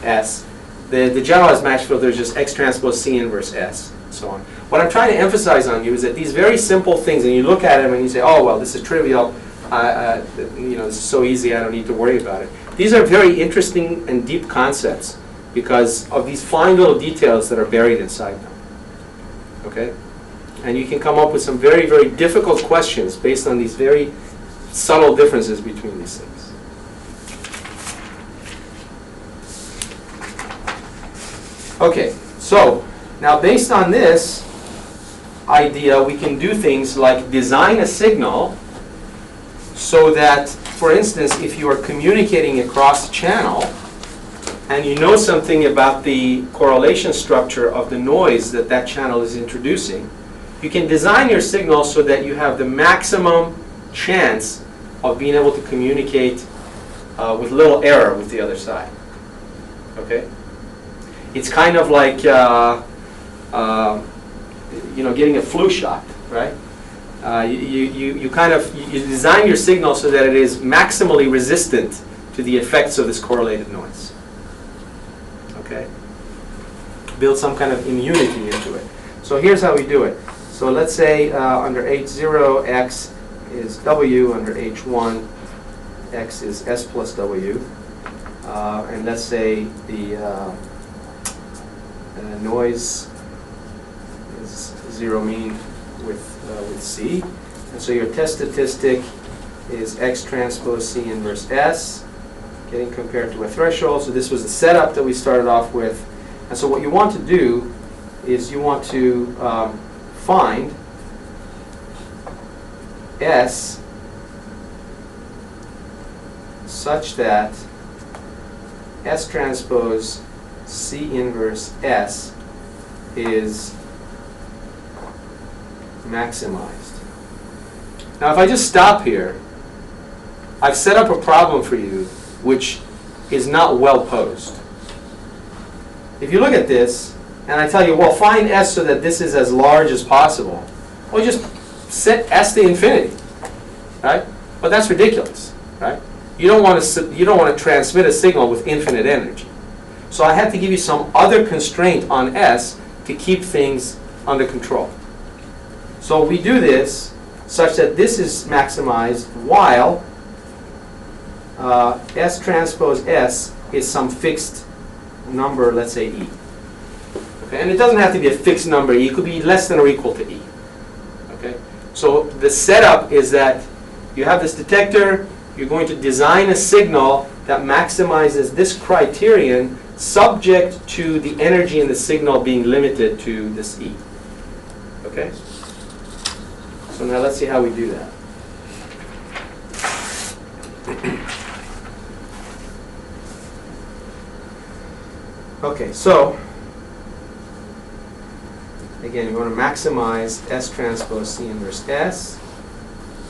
Speaker 4: S. The generalized matched filter is just X transpose C inverse S, and so on. What I'm trying to emphasize on you is that these very simple things, and you look at them and you say, oh, well, this is trivial. This is so easy, I don't need to worry about it. These are very interesting and deep concepts because of these fine little details that are buried inside them. Okay? And you can come up with some very, very difficult questions based on these very subtle differences between these things. Okay, so now based on this idea, we can do things like design a signal so that, for instance, if you are communicating across the channel and you know something about the correlation structure of the noise that that channel is introducing, you can design your signal so that you have the maximum chance of being able to communicate with little error with the other side. Okay? It's kind of like getting a flu shot, right? You design your signal so that it is maximally resistant to the effects of this correlated noise. Okay? Build some kind of immunity into it. So here's how we do it. So let's say under H0, X is W. Under H1, X is S plus W. And let's say the noise is zero mean with C. And so your test statistic is X transpose C inverse S, getting compared to a threshold. So this was the setup that we started off with. And so what you want to do is you want to find S such that S transpose C inverse S is maximized. Now if I just stop here, I've set up a problem for you which is not well posed. If you look at this, and I tell you, well, find S so that this is as large as possible, well, just set S to infinity, right? But that's ridiculous, right? You don't want to transmit a signal with infinite energy. So I had to give you some other constraint on S to keep things under control. So we do this such that this is maximized while S transpose S is some fixed number, let's say E. Okay? And it doesn't have to be a fixed number E. It could be less than or equal to E. Okay? So the setup is that you have this detector. You're going to design a signal that maximizes this criterion subject to the energy in the signal being limited to this E. Okay? So now let's see how we do that. Okay, so again, you want to maximize S transpose C inverse S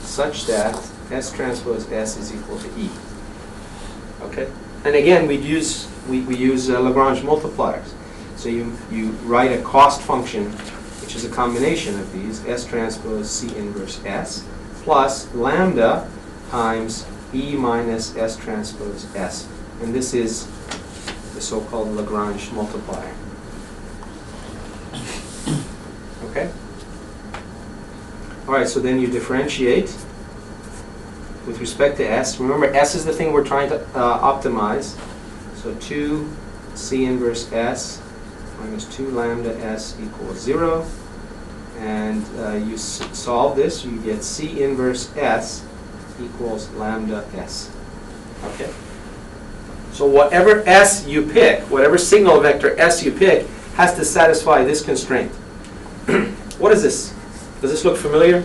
Speaker 4: such that S transpose S is equal to E. Okay, and again, we use Lagrange multipliers. So you write a cost function, which is a combination of these, S transpose C inverse S plus lambda times E minus S transpose S, and this is the so-called Lagrange multiplier. Okay? All right, so then you differentiate with respect to S. Remember, S is the thing we're trying to optimize. So 2 C inverse S minus 2 lambda S equals 0. And you solve this, you get C inverse S equals lambda S. Okay? So whatever S you pick, whatever signal vector S you pick, has to satisfy this constraint. What is this? Does this look familiar?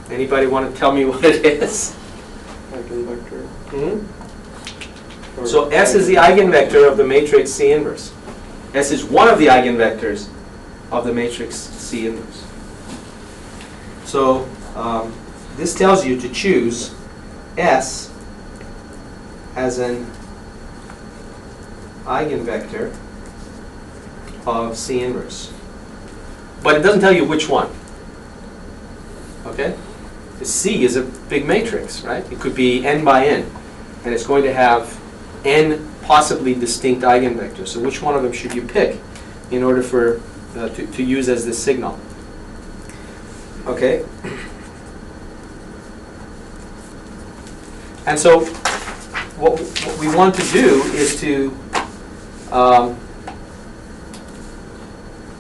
Speaker 4: Anybody want to tell me what it is?
Speaker 5: Eigenvector.
Speaker 4: So S is the eigenvector of the matrix C inverse. S is one of the eigenvectors of the matrix C inverse. So this tells you to choose S as an eigenvector of C inverse. But it doesn't tell you which one. Okay? The C is a big matrix, right? It could be n by n. And it's going to have n possibly distinct eigenvectors. So which one of them should you pick in order for to use as the signal? Okay? And so what we want to do is to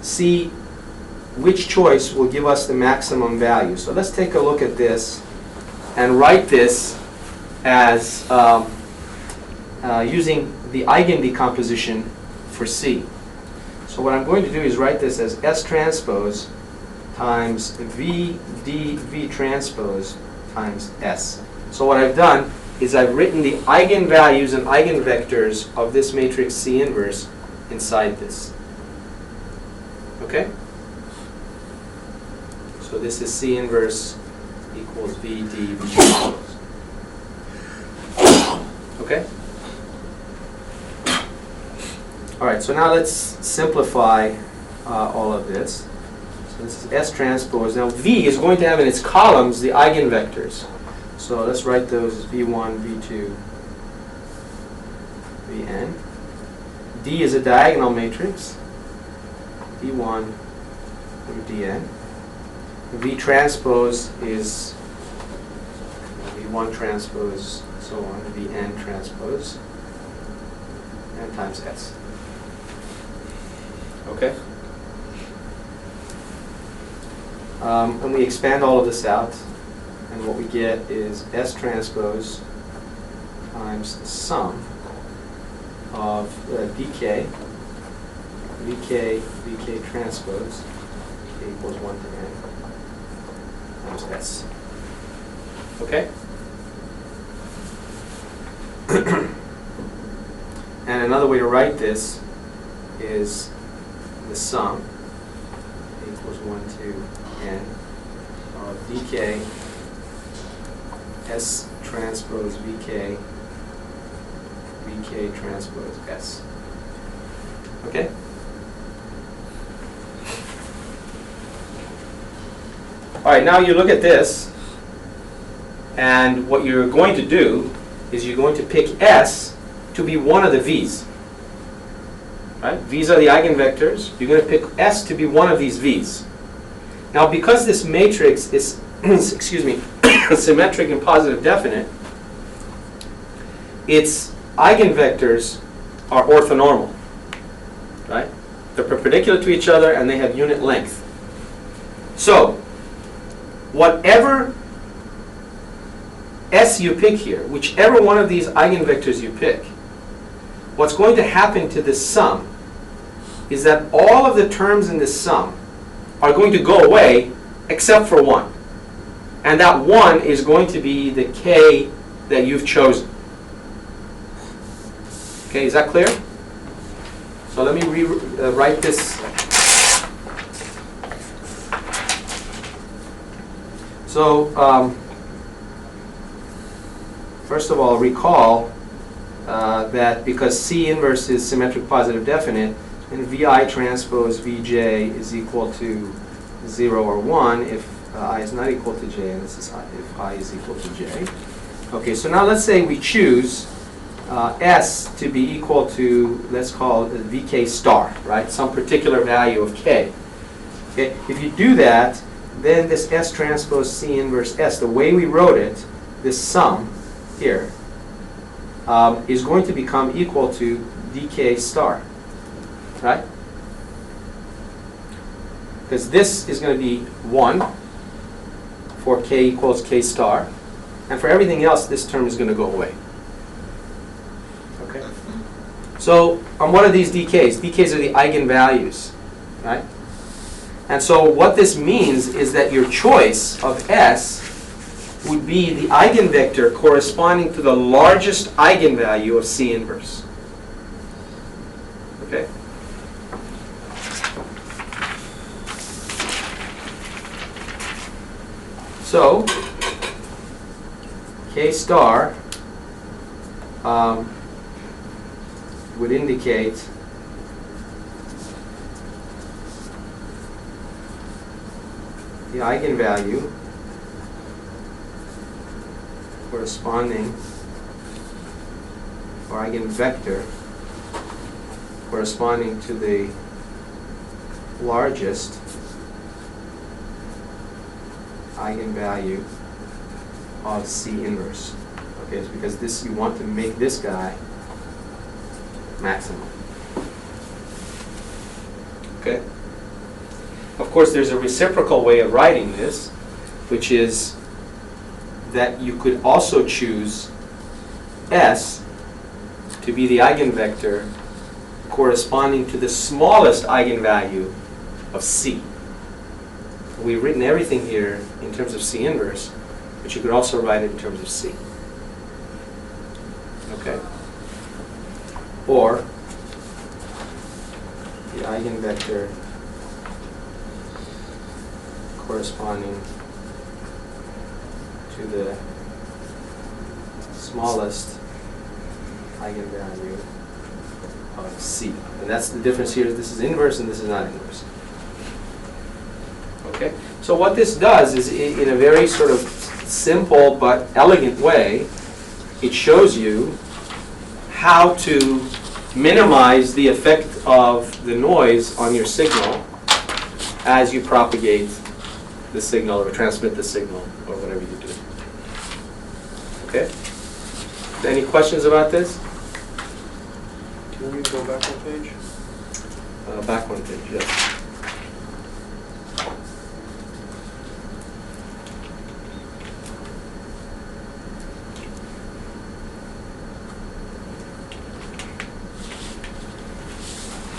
Speaker 4: see which choice will give us the maximum value. So let's take a look at this and write this as using the eigendecomposition for C. So what I'm going to do is write this as S transpose times V D V transpose times S. So what I've done is I've written the eigenvalues and eigenvectors of this matrix C inverse inside this. Okay? So this is C inverse equals V D V transpose. Okay? All right, so now let's simplify all of this. So this is S transpose. Now V is going to have in its columns the eigenvectors. So let's write those as V1, V2, Vn. D is a diagonal matrix, D1 through Dn. V transpose is V1 transpose, so on, Vn transpose, n times S. Okay? And we expand all of this out, and what we get is S transpose times the sum of dk, vk transpose, k equals 1 to n, times S. Okay? And another way to write this is the sum equals 1 to n of dk S transpose vk transpose S. Okay? All right, now you look at this, and what you're going to do is you're going to pick S to be one of the V's. Right? V's are the eigenvectors. You're going to pick S to be one of these V's. Now, because this matrix is, excuse me, symmetric and positive definite, its eigenvectors are orthonormal. Right? They're perpendicular to each other and they have unit length. So, whatever S you pick here, whichever one of these eigenvectors you pick, what's going to happen to this sum is that all of the terms in this sum are going to go away except for one. And that one is going to be the k that you've chosen. Okay, is that clear? So let me rewrite this. So, first of all, recall that because C inverse is symmetric positive definite, and Vi transpose Vj is equal to 0 or 1 if I is not equal to j, and this is if I is equal to j. Okay, so now let's say we choose S to be equal to, let's call it Vk star, right? Some particular value of k. Okay, if you do that, then this S transpose C inverse S, the way we wrote it, this sum here, is going to become equal to dk star, right? Because this is going to be 1 for k equals k star, and for everything else, this term is going to go away. Okay. So what are these dk's? Dk's are the eigenvalues, right? And so what this means is that your choice of S would be the eigenvector corresponding to the largest eigenvalue of C inverse. Okay? So, K star would indicate the eigenvalue corresponding, or eigenvector corresponding to the largest eigenvalue of C inverse. Okay, it's because this, you want to make this guy maximum. Okay? Of course, there's a reciprocal way of writing this, which is that you could also choose S to be the eigenvector corresponding to the smallest eigenvalue of C. We've written everything here in terms of C inverse, but you could also write it in terms of C. Okay? Or the eigenvector corresponding to the smallest eigenvalue of C. And that's the difference here. This is inverse and this is not inverse. Okay? So what this does is, in a very sort of simple but elegant way, it shows you how to minimize the effect of the noise on your signal as you propagate the signal or transmit the signal or whatever you do. Okay? Any questions about this?
Speaker 5: Can we go back one page?
Speaker 4: Back one page, yes.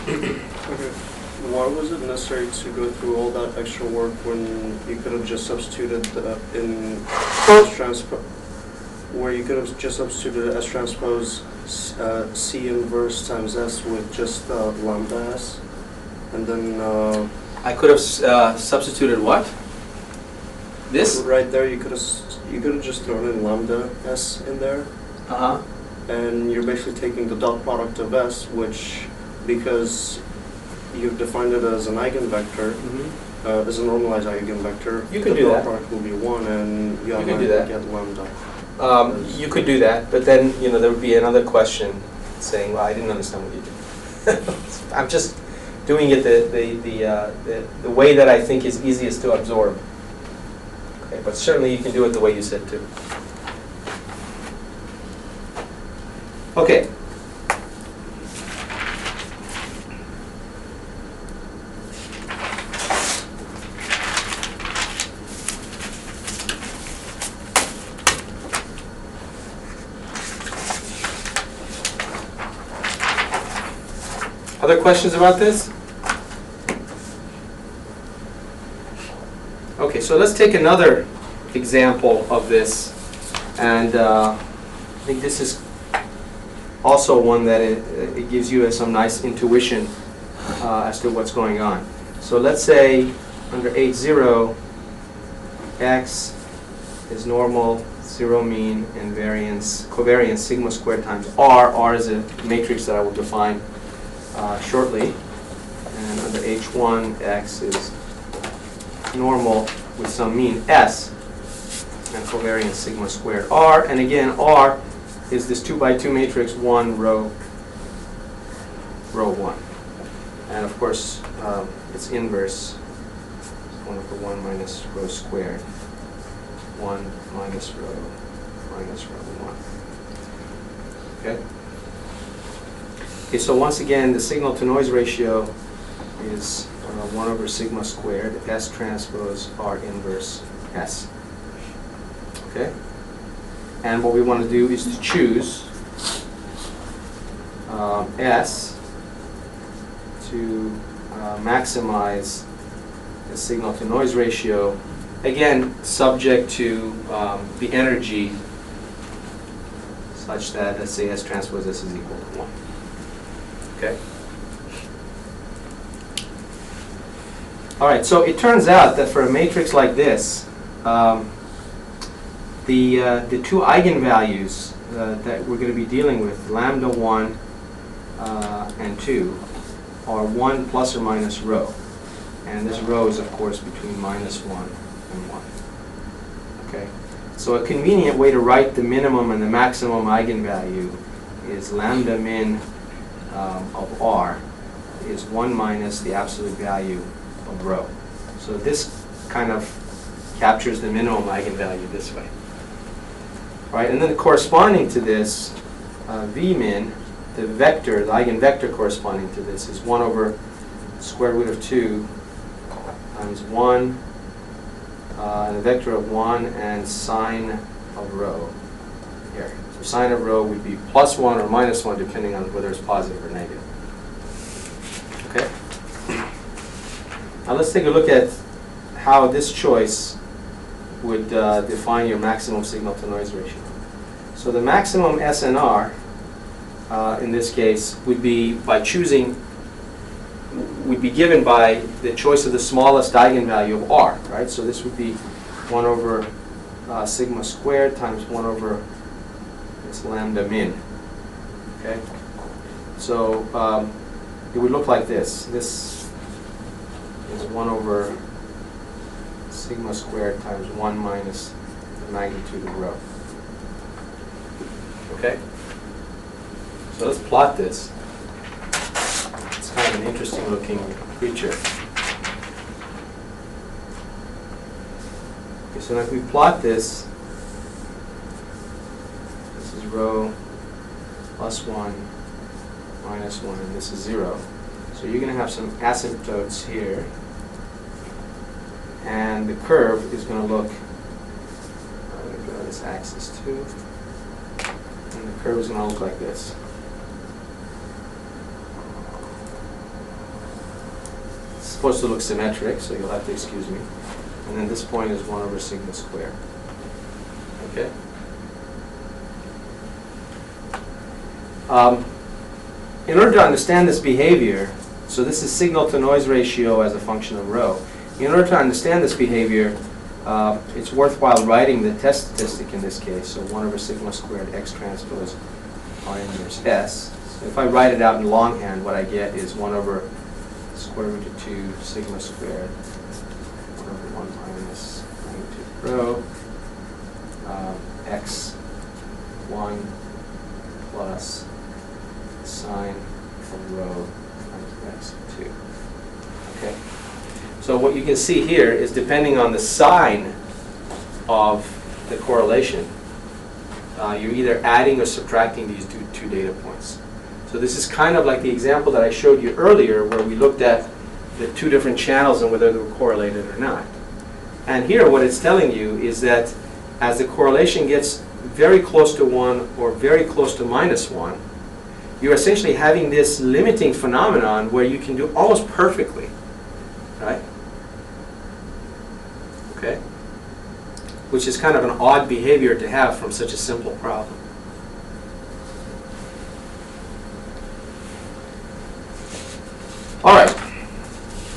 Speaker 5: Okay. Why was it necessary to go through all that extra work when you could have just substituted in S transpose, where you could have just substituted S transpose C inverse times S with just lambda S, and then
Speaker 4: I could have substituted what? This?
Speaker 5: right there you could have just thrown in lambda S in there,
Speaker 4: Uh-huh.
Speaker 5: and you're basically taking the dot product of S, which, because you've defined it as an eigenvector,
Speaker 4: Mm-hmm.
Speaker 5: as a normalized eigenvector,
Speaker 4: You can
Speaker 5: the
Speaker 4: do
Speaker 5: dot
Speaker 4: that.
Speaker 5: product will be 1, and you
Speaker 4: You can do that.
Speaker 5: get lambda.
Speaker 4: You could do that, but then, there would be another question saying, well, I didn't understand what you did. I'm just doing it the way that I think is easiest to absorb. Okay, but certainly you can do it the way you said too. Okay. Other questions about this? Okay, so let's take another example of this, and I think this is also one that it gives you some nice intuition as to what's going on. So let's say under H0, X is normal, 0 mean, and covariance sigma squared times R. R is a matrix that I will define shortly. And under H1, X is normal with some mean S, and covariance sigma squared R. And again, R is this 2 by 2 matrix, 1 row 1. And of course, its inverse, 1 over 1 minus rho squared, 1 minus rho 1. Okay? Okay, so once again, the signal to noise ratio is 1 over sigma squared, S transpose R inverse S. Okay? And what we want to do is to choose S to maximize the signal to noise ratio, again, subject to the energy such that, let's say, S transpose S is equal to 1. Okay? All right, so it turns out that for a matrix like this, the two eigenvalues that we're going to be dealing with, lambda 1 and 2, are 1 plus or minus rho. And this rho is, of course, between minus 1 and 1. Okay? So a convenient way to write the minimum and the maximum eigenvalue is lambda min of R is 1 minus the absolute value of rho. So this kind of captures the minimum eigenvalue this way. All right, and then corresponding to this, V min, the vector, the eigenvector corresponding to this is 1 over square root of 2 times 1, and the vector of 1 and sine of rho here. So sine of rho would be plus 1 or minus 1 depending on whether it's positive or negative. Okay? Now let's take a look at how this choice would define your maximum signal to noise ratio. So the maximum SNR in this case would be by choosing, would be given by the choice of the smallest eigenvalue of R, right? So this would be 1 over sigma squared times 1 over this lambda min. Okay? So it would look like this. This is 1 over sigma squared times 1 minus the magnitude of rho. Okay? So let's plot this. It's kind of an interesting looking creature. Okay, so if we plot this, this is rho plus 1 minus 1, and this is 0. So you're going to have some asymptotes here. And the curve is going to look, I'm going to draw this axis too. And the curve is going to look like this. It's supposed to look symmetric, so you'll have to excuse me. And then this point is 1 over sigma squared. Okay? In order to understand this behavior, so this is signal to noise ratio as a function of rho. In order to understand this behavior, it's worthwhile writing the test statistic in this case. So 1 over sigma squared x transpose R inverse S. So if I write it out in longhand, what I get is 1 over square root of 2 sigma squared 1 over 1 minus magnitude rho x1 plus sine of rho times x2. Okay? So what you can see here is depending on the sign of the correlation, you're either adding or subtracting these two data points. So this is kind of like the example that I showed you earlier where we looked at the two different channels and whether they were correlated or not. And here what it's telling you is that as the correlation gets very close to 1 or very close to minus 1, you're essentially having this limiting phenomenon where you can do almost perfectly, right? Okay? Which is kind of an odd behavior to have from such a simple problem. All right.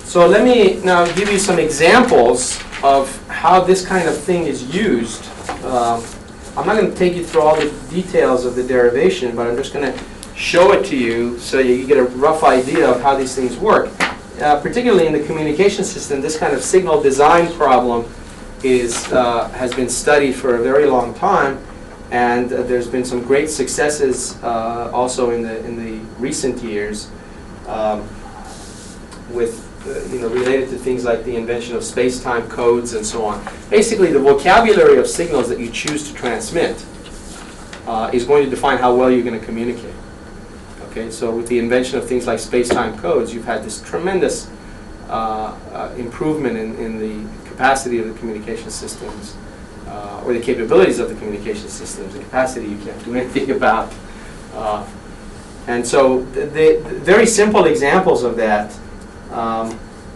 Speaker 4: So let me now give you some examples of how this kind of thing is used. I'm not going to take you through all the details of the derivation, but I'm just going to show it to you so you get a rough idea of how these things work. Particularly in the communication system, this kind of signal design problem has been studied for a very long time, and there's been some great successes also in the recent years with related to things like the invention of space-time codes and so on. Basically, the vocabulary of signals that you choose to transmit is going to define how well you're going to communicate. Okay, so with the invention of things like space-time codes, you've had this tremendous improvement in the capacity of the communication systems, or the capabilities of the communication systems. The capacity you can't do anything about. And so the very simple examples of that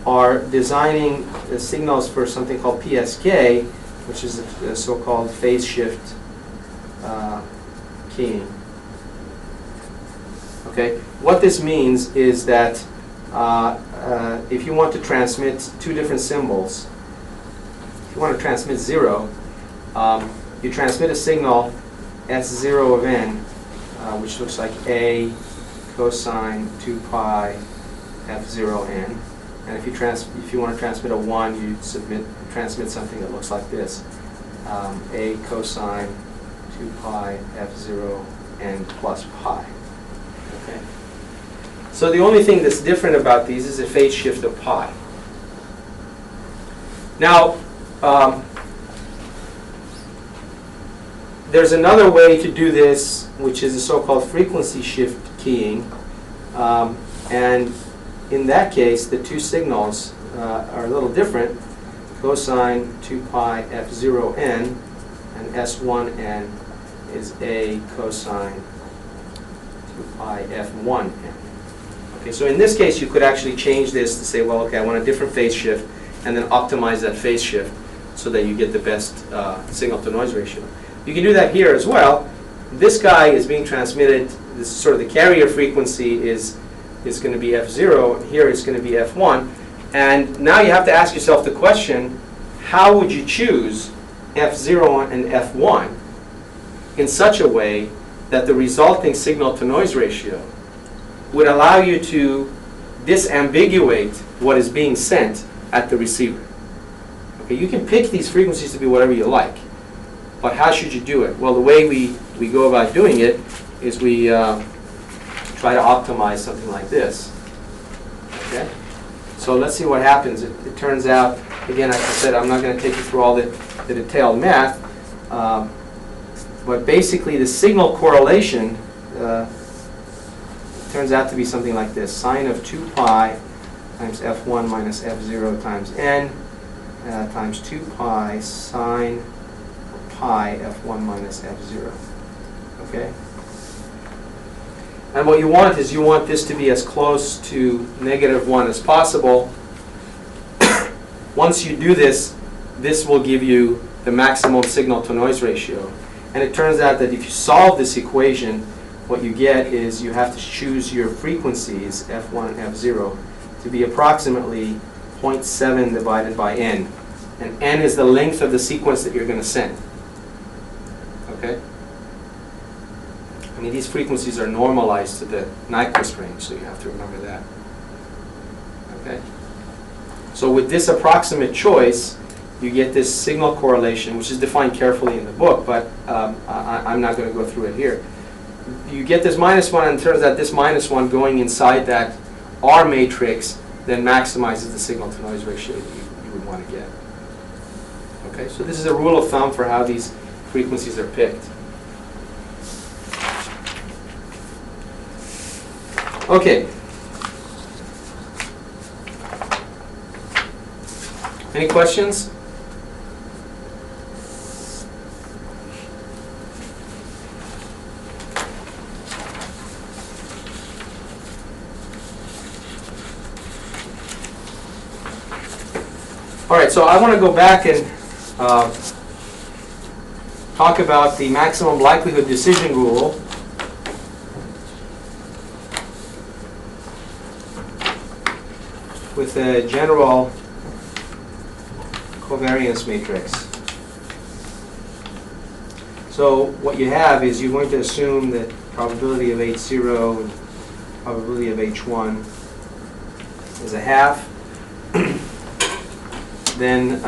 Speaker 4: are designing the signals for something called PSK, which is a so-called phase shift keying. Okay, what this means is that if you want to transmit two different symbols, if you want to transmit 0, you transmit a signal S0 of n, which looks like A cosine 2 pi F0n. And if you want to transmit a 1, you transmit something that looks like this. A cosine 2 pi F0n plus pi. Okay. So the only thing that's different about these is a phase shift of pi. Now, there's another way to do this, which is a so-called frequency shift keying. And in that case, the two signals are a little different. Cosine 2 pi F0n and S1n is A cosine 2 pi F1n. Okay, so in this case, you could actually change this to say, well, okay, I want a different phase shift, and then optimize that phase shift so that you get the best signal-to-noise ratio. You can do that here as well. This guy is being transmitted, this is sort of the carrier frequency is going to be F0, and here it's going to be F1. And now you have to ask yourself the question, how would you choose F0 and F1 in such a way that the resulting signal-to-noise ratio would allow you to disambiguate what is being sent at the receiver? Okay, you can pick these frequencies to be whatever you like, but how should you do it? Well, the way we go about doing it is we try to optimize something like this. Okay? So let's see what happens. It turns out, again, like I said, I'm not going to take you through all the detailed math, but basically the signal correlation turns out to be something like this. Sine of 2 pi times F1 minus F0 times n times 2 pi sine pi F1 minus F0. Okay? And what you want is you want this to be as close to -1 as possible. Once you do this, this will give you the maximum signal-to-noise ratio. And it turns out that if you solve this equation, what you get is you have to choose your frequencies, F1 and F0, to be approximately 0.7 divided by n. And n is the length of the sequence that you're going to send. Okay? I mean, these frequencies are normalized to the Nyquist range, so you have to remember that. Okay? So with this approximate choice, you get this signal correlation, which is defined carefully in the book, but I'm not going to go through it here. You get this -1, and it turns out this -1 going inside that R matrix then maximizes the signal-to-noise ratio that you would want to get. Okay, so this is a rule of thumb for how these frequencies are picked. Okay. Any questions? All right, so I want to go back and talk about the maximum likelihood decision rule. With a general covariance matrix. So what you have is you're going to assume that probability of H0 and probability of H1 is a half. Then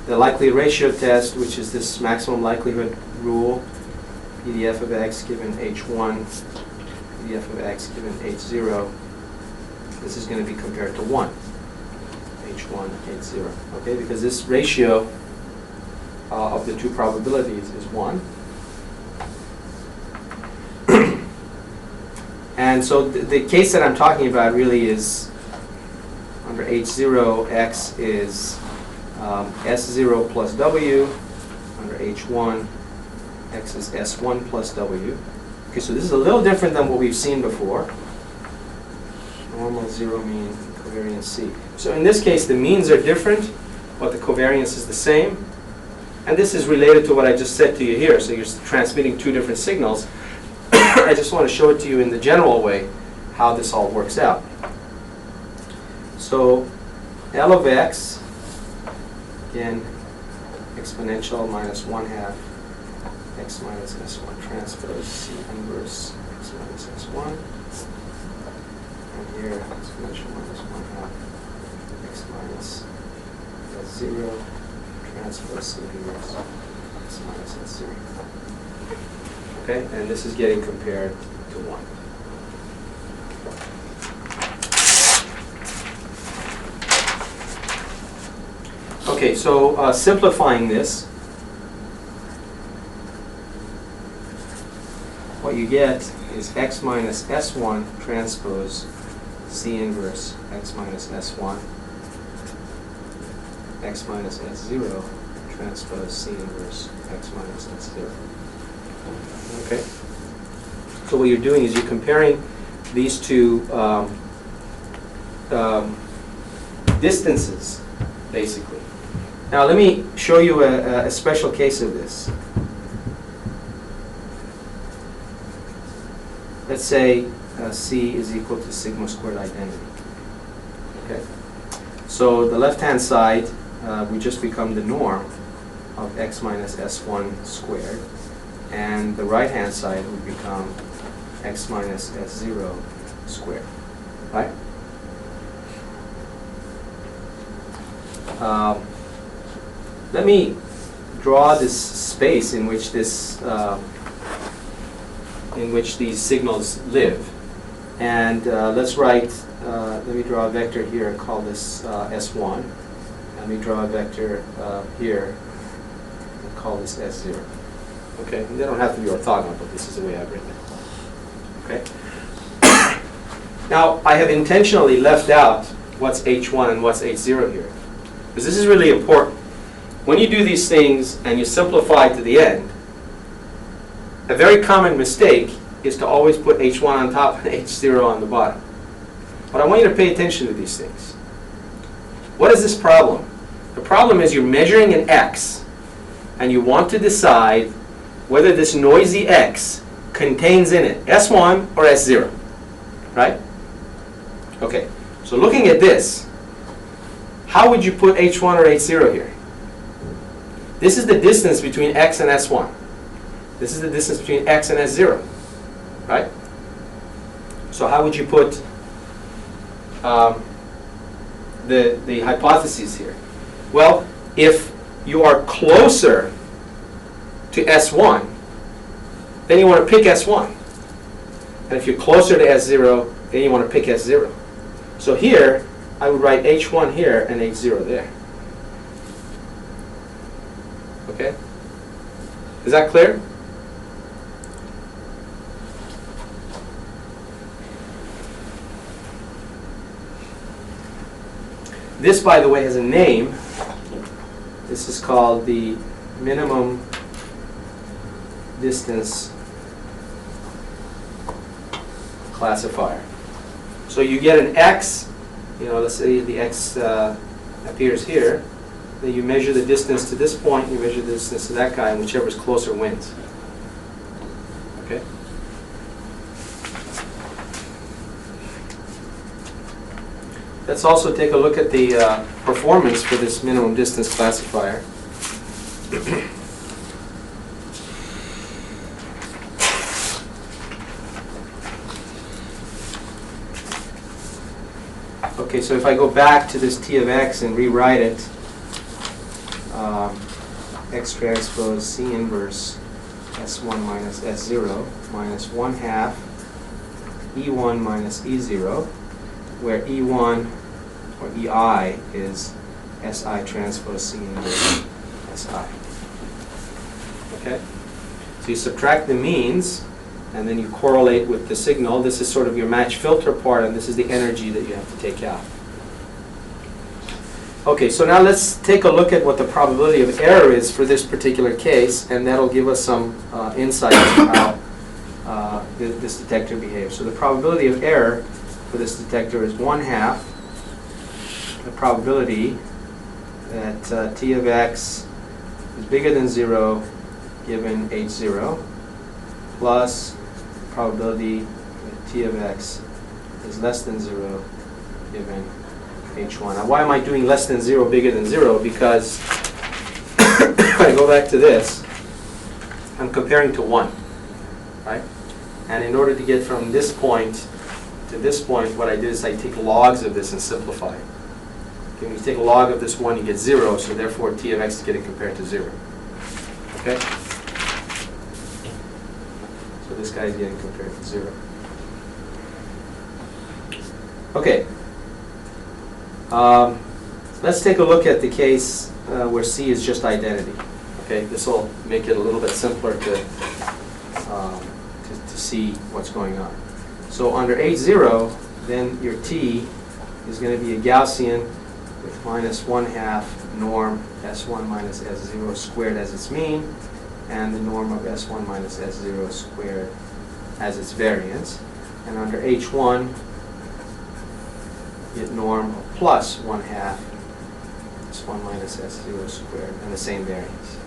Speaker 4: the likelihood ratio test, which is this maximum likelihood rule, PDF of x given H1, PDF of x given H0, this is going to be compared to 1, H1, H0, okay? Because this ratio of the two probabilities is 1. And so the case that I'm talking about really is under H0, X is S0 plus W. Under H1, X is S1 plus W. Okay, so this is a little different than what we've seen before. Normal, zero mean, covariance C. So in this case, the means are different, but the covariance is the same. And this is related to what I just said to you here. So you're transmitting two different signals. I just want to show it to you in the general way how this all works out. So L of X, again, exponential minus 1/2 X minus S1 transpose C inverse X minus S1. And here, exponential minus 1/2 X minus S0 transpose C inverse X minus S0. Okay, and this is getting compared to 1. Okay, so simplifying this, what you get is X minus S1 transpose C inverse X minus S1, X minus S0 transpose C inverse X minus S0. Okay. So what you're doing is you're comparing these two distances, basically. Now let me show you a special case of this. Let's say C is equal to sigma squared identity. Okay. So the left-hand side, we just become the norm of X minus S1 squared. And the right-hand side would become X minus S0 squared, right? Let me draw this space in which this, in which these signals live, and let's write. Let me draw a vector here and call this S1. Let me draw a vector here and call this S0. Okay, and they don't have to be orthogonal, but this is the way I've written it. Okay. Now, I have intentionally left out what's H1 and what's H0 here, because this is really important. When you do these things and you simplify to the end, a very common mistake is to always put H1 on top and H0 on the bottom. But I want you to pay attention to these things. What is this problem? The problem is you're measuring an X, and you want to decide whether this noisy X contains in it S1 or S0, right? Okay, so looking at this, how would you put H1 or H0 here? This is the distance between X and S1. This is the distance between X and S0, right? So how would you put the hypotheses here? Well, if you are closer to S1, then you want to pick S1. And if you're closer to S0, then you want to pick S0. So here, I would write H1 here and H0 there. Okay? Is that clear? This, by the way, has a name. This is called the minimum distance classifier. So you get an X, let's say the X appears here. Then you measure the distance to this point, you measure the distance to that guy, and whichever is closer wins. Okay? Let's also take a look at the performance for this minimum distance classifier. Okay, so if I go back to this T of X and rewrite it, X transpose C inverse S1 minus S0 minus 1/2 E1 minus E0, where E1 or EI is SI transpose C inverse SI. Okay? So you subtract the means, and then you correlate with the signal. This is sort of your match filter part, and this is the energy that you have to take out. Okay, so now let's take a look at what the probability of error is for this particular case, and that'll give us some insight into how this detector behaves. So the probability of error for this detector is 1/2 the probability that T of x is bigger than 0 given H0 plus probability that T of x is less than 0 given H1. Now why am I doing less than 0 bigger than 0? Because if I go back to this, I'm comparing to 1, right? And in order to get from this point to this point, what I did is I take logs of this and simplify it. Okay, when you take a log of this 1, you get 0, so therefore T of x is getting compared to 0. Okay? So this guy is getting compared to 0. Okay. Let's take a look at the case where C is just identity. Okay, this will make it a little bit simpler to see what's going on. So under H0, then your T is going to be a Gaussian with minus 1/2 norm S1 minus S0 squared as its mean, and the norm of S1 minus S0 squared as its variance. And under H1, you get norm of plus 1/2 S1 minus S0 squared, and the same variance.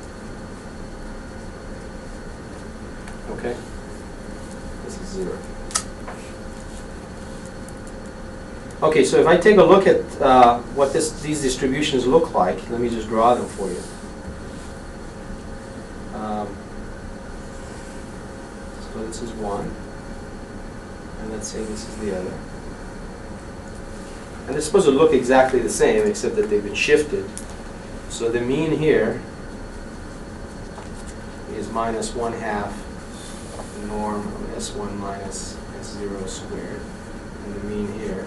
Speaker 4: Okay? This is 0. Okay, so if I take a look at what these distributions look like, let me just draw them for you. So this is one, and let's say this is the other. And they're supposed to look exactly the same, except that they've been shifted. So the mean here is minus 1/2 the norm of S1 minus S0 squared. And the mean here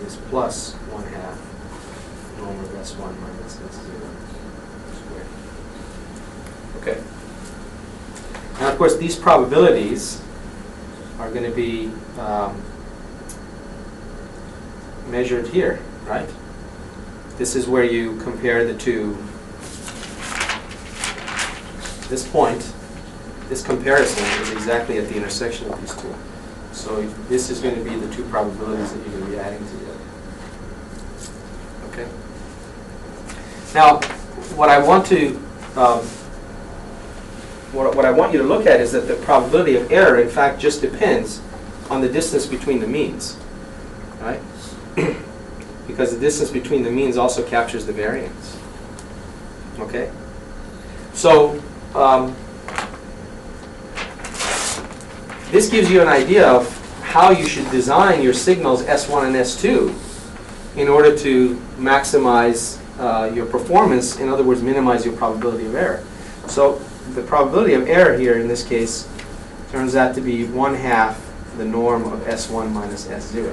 Speaker 4: is plus 1/2 norm of S1 minus S0 squared. Okay. And of course, these probabilities are going to be measured here, right? This is where you compare the two. This point, this comparison is exactly at the intersection of these two. So this is going to be the two probabilities that you're going to be adding together. Okay. Now, what I want to what I want you to look at is that the probability of error, in fact, just depends on the distance between the means, right? Because the distance between the means also captures the variance. Okay. So this gives you an idea of how you should design your signals S1 and S2 in order to maximize your performance, in other words, minimize your probability of error. So the probability of error here in this case turns out to be 1/2 the norm of S1 minus S0.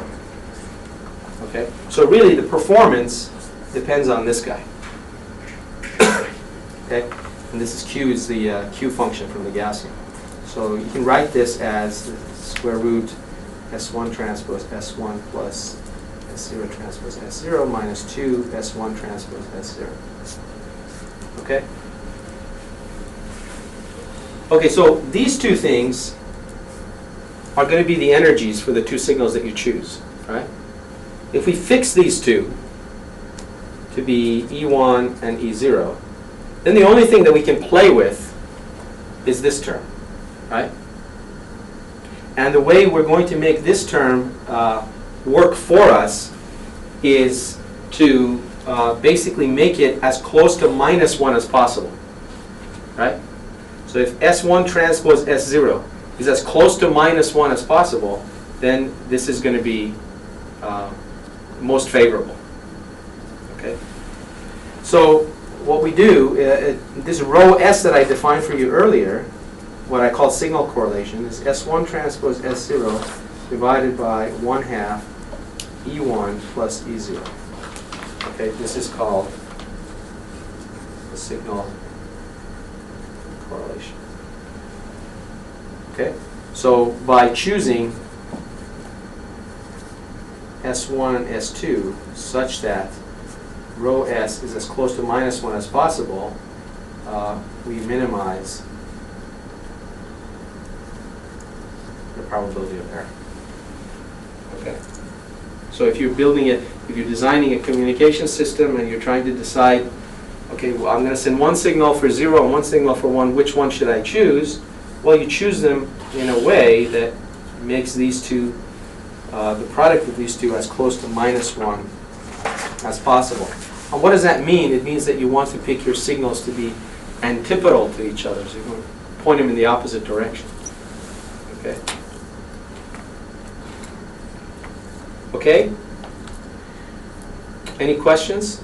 Speaker 4: Okay? So really the performance depends on this guy. Okay? And this is Q is the Q function from the Gaussian. So you can write this as the square root S1 transpose S1 plus S0 transpose S0 minus 2 S1 transpose S0. Okay? Okay, so these two things are going to be the energies for the two signals that you choose, right? If we fix these two to be E1 and E0, then the only thing that we can play with is this term, right? And the way we're going to make this term work for us is to basically make it as close to -1 as possible, right? So if S1 transpose S0 is as close to -1 as possible, then this is going to be most favorable. Okay. So what we do, this rho S that I defined for you earlier, what I call signal correlation, is S1 transpose S0 divided by 1/2 E1 plus E0. Okay, this is called the signal correlation. Okay? So by choosing S1 and S2 such that rho S is as close to -1 as possible, we minimize the probability of error. Okay. So if you're building it, if you're designing a communication system and you're trying to decide, okay, well, I'm going to send one signal for 0 and one signal for 1, which one should I choose? Well, you choose them in a way that makes these two, the product of these two, as close to -1 as possible. And what does that mean? It means that you want to pick your signals to be antipodal to each other. So you're going to point them in the opposite direction. Okay? Okay? Any questions?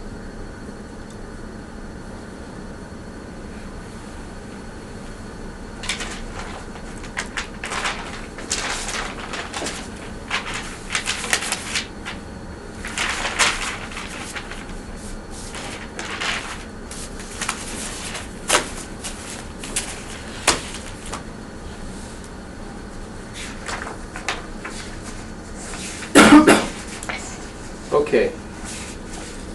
Speaker 4: Okay,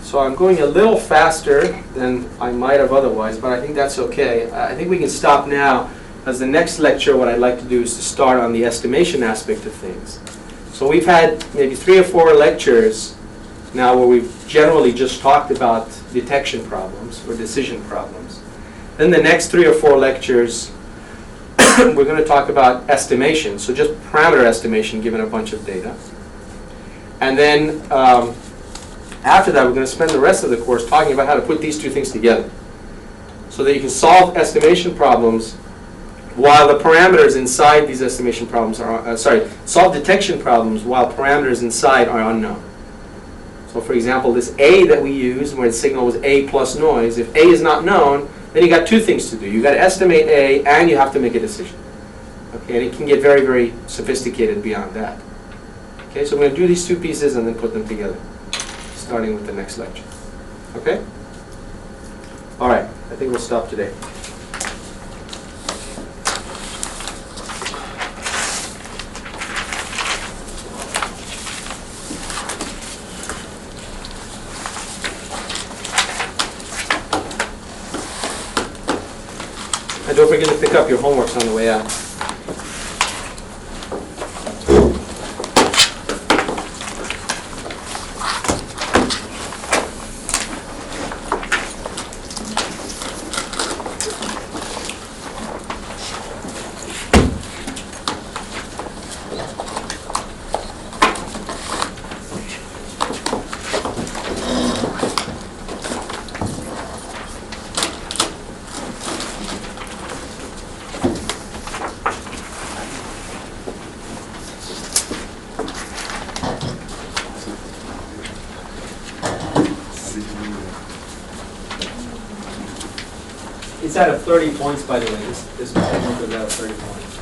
Speaker 4: so I'm going a little faster than I might have otherwise, but I think that's okay. I think we can stop now, as the next lecture what I'd like to do is to start on the estimation aspect of things. So we've had maybe 3 or 4 lectures now where we've generally just talked about detection problems or decision problems. Then the next 3 or 4 lectures we're going to talk about estimation, so just parameter estimation given a bunch of data. And then after that, we're going to spend the rest of the course talking about how to put these two things together so that you can solve estimation problems while the parameters inside these estimation problems are, solve detection problems while parameters inside are unknown. So for example, this A that we used where the signal was A plus noise, if A is not known, then you got 2 things to do. You got to estimate A and you have to make a decision. Okay, and it can get very, very sophisticated beyond that. Okay, so we're going to do these 2 pieces and then put them together, starting with the next lecture. Okay? All right, I think we'll stop today. And don't forget to pick up your homeworks on the way out. It's out of 30 points, by the way. This technique is out of 30 points.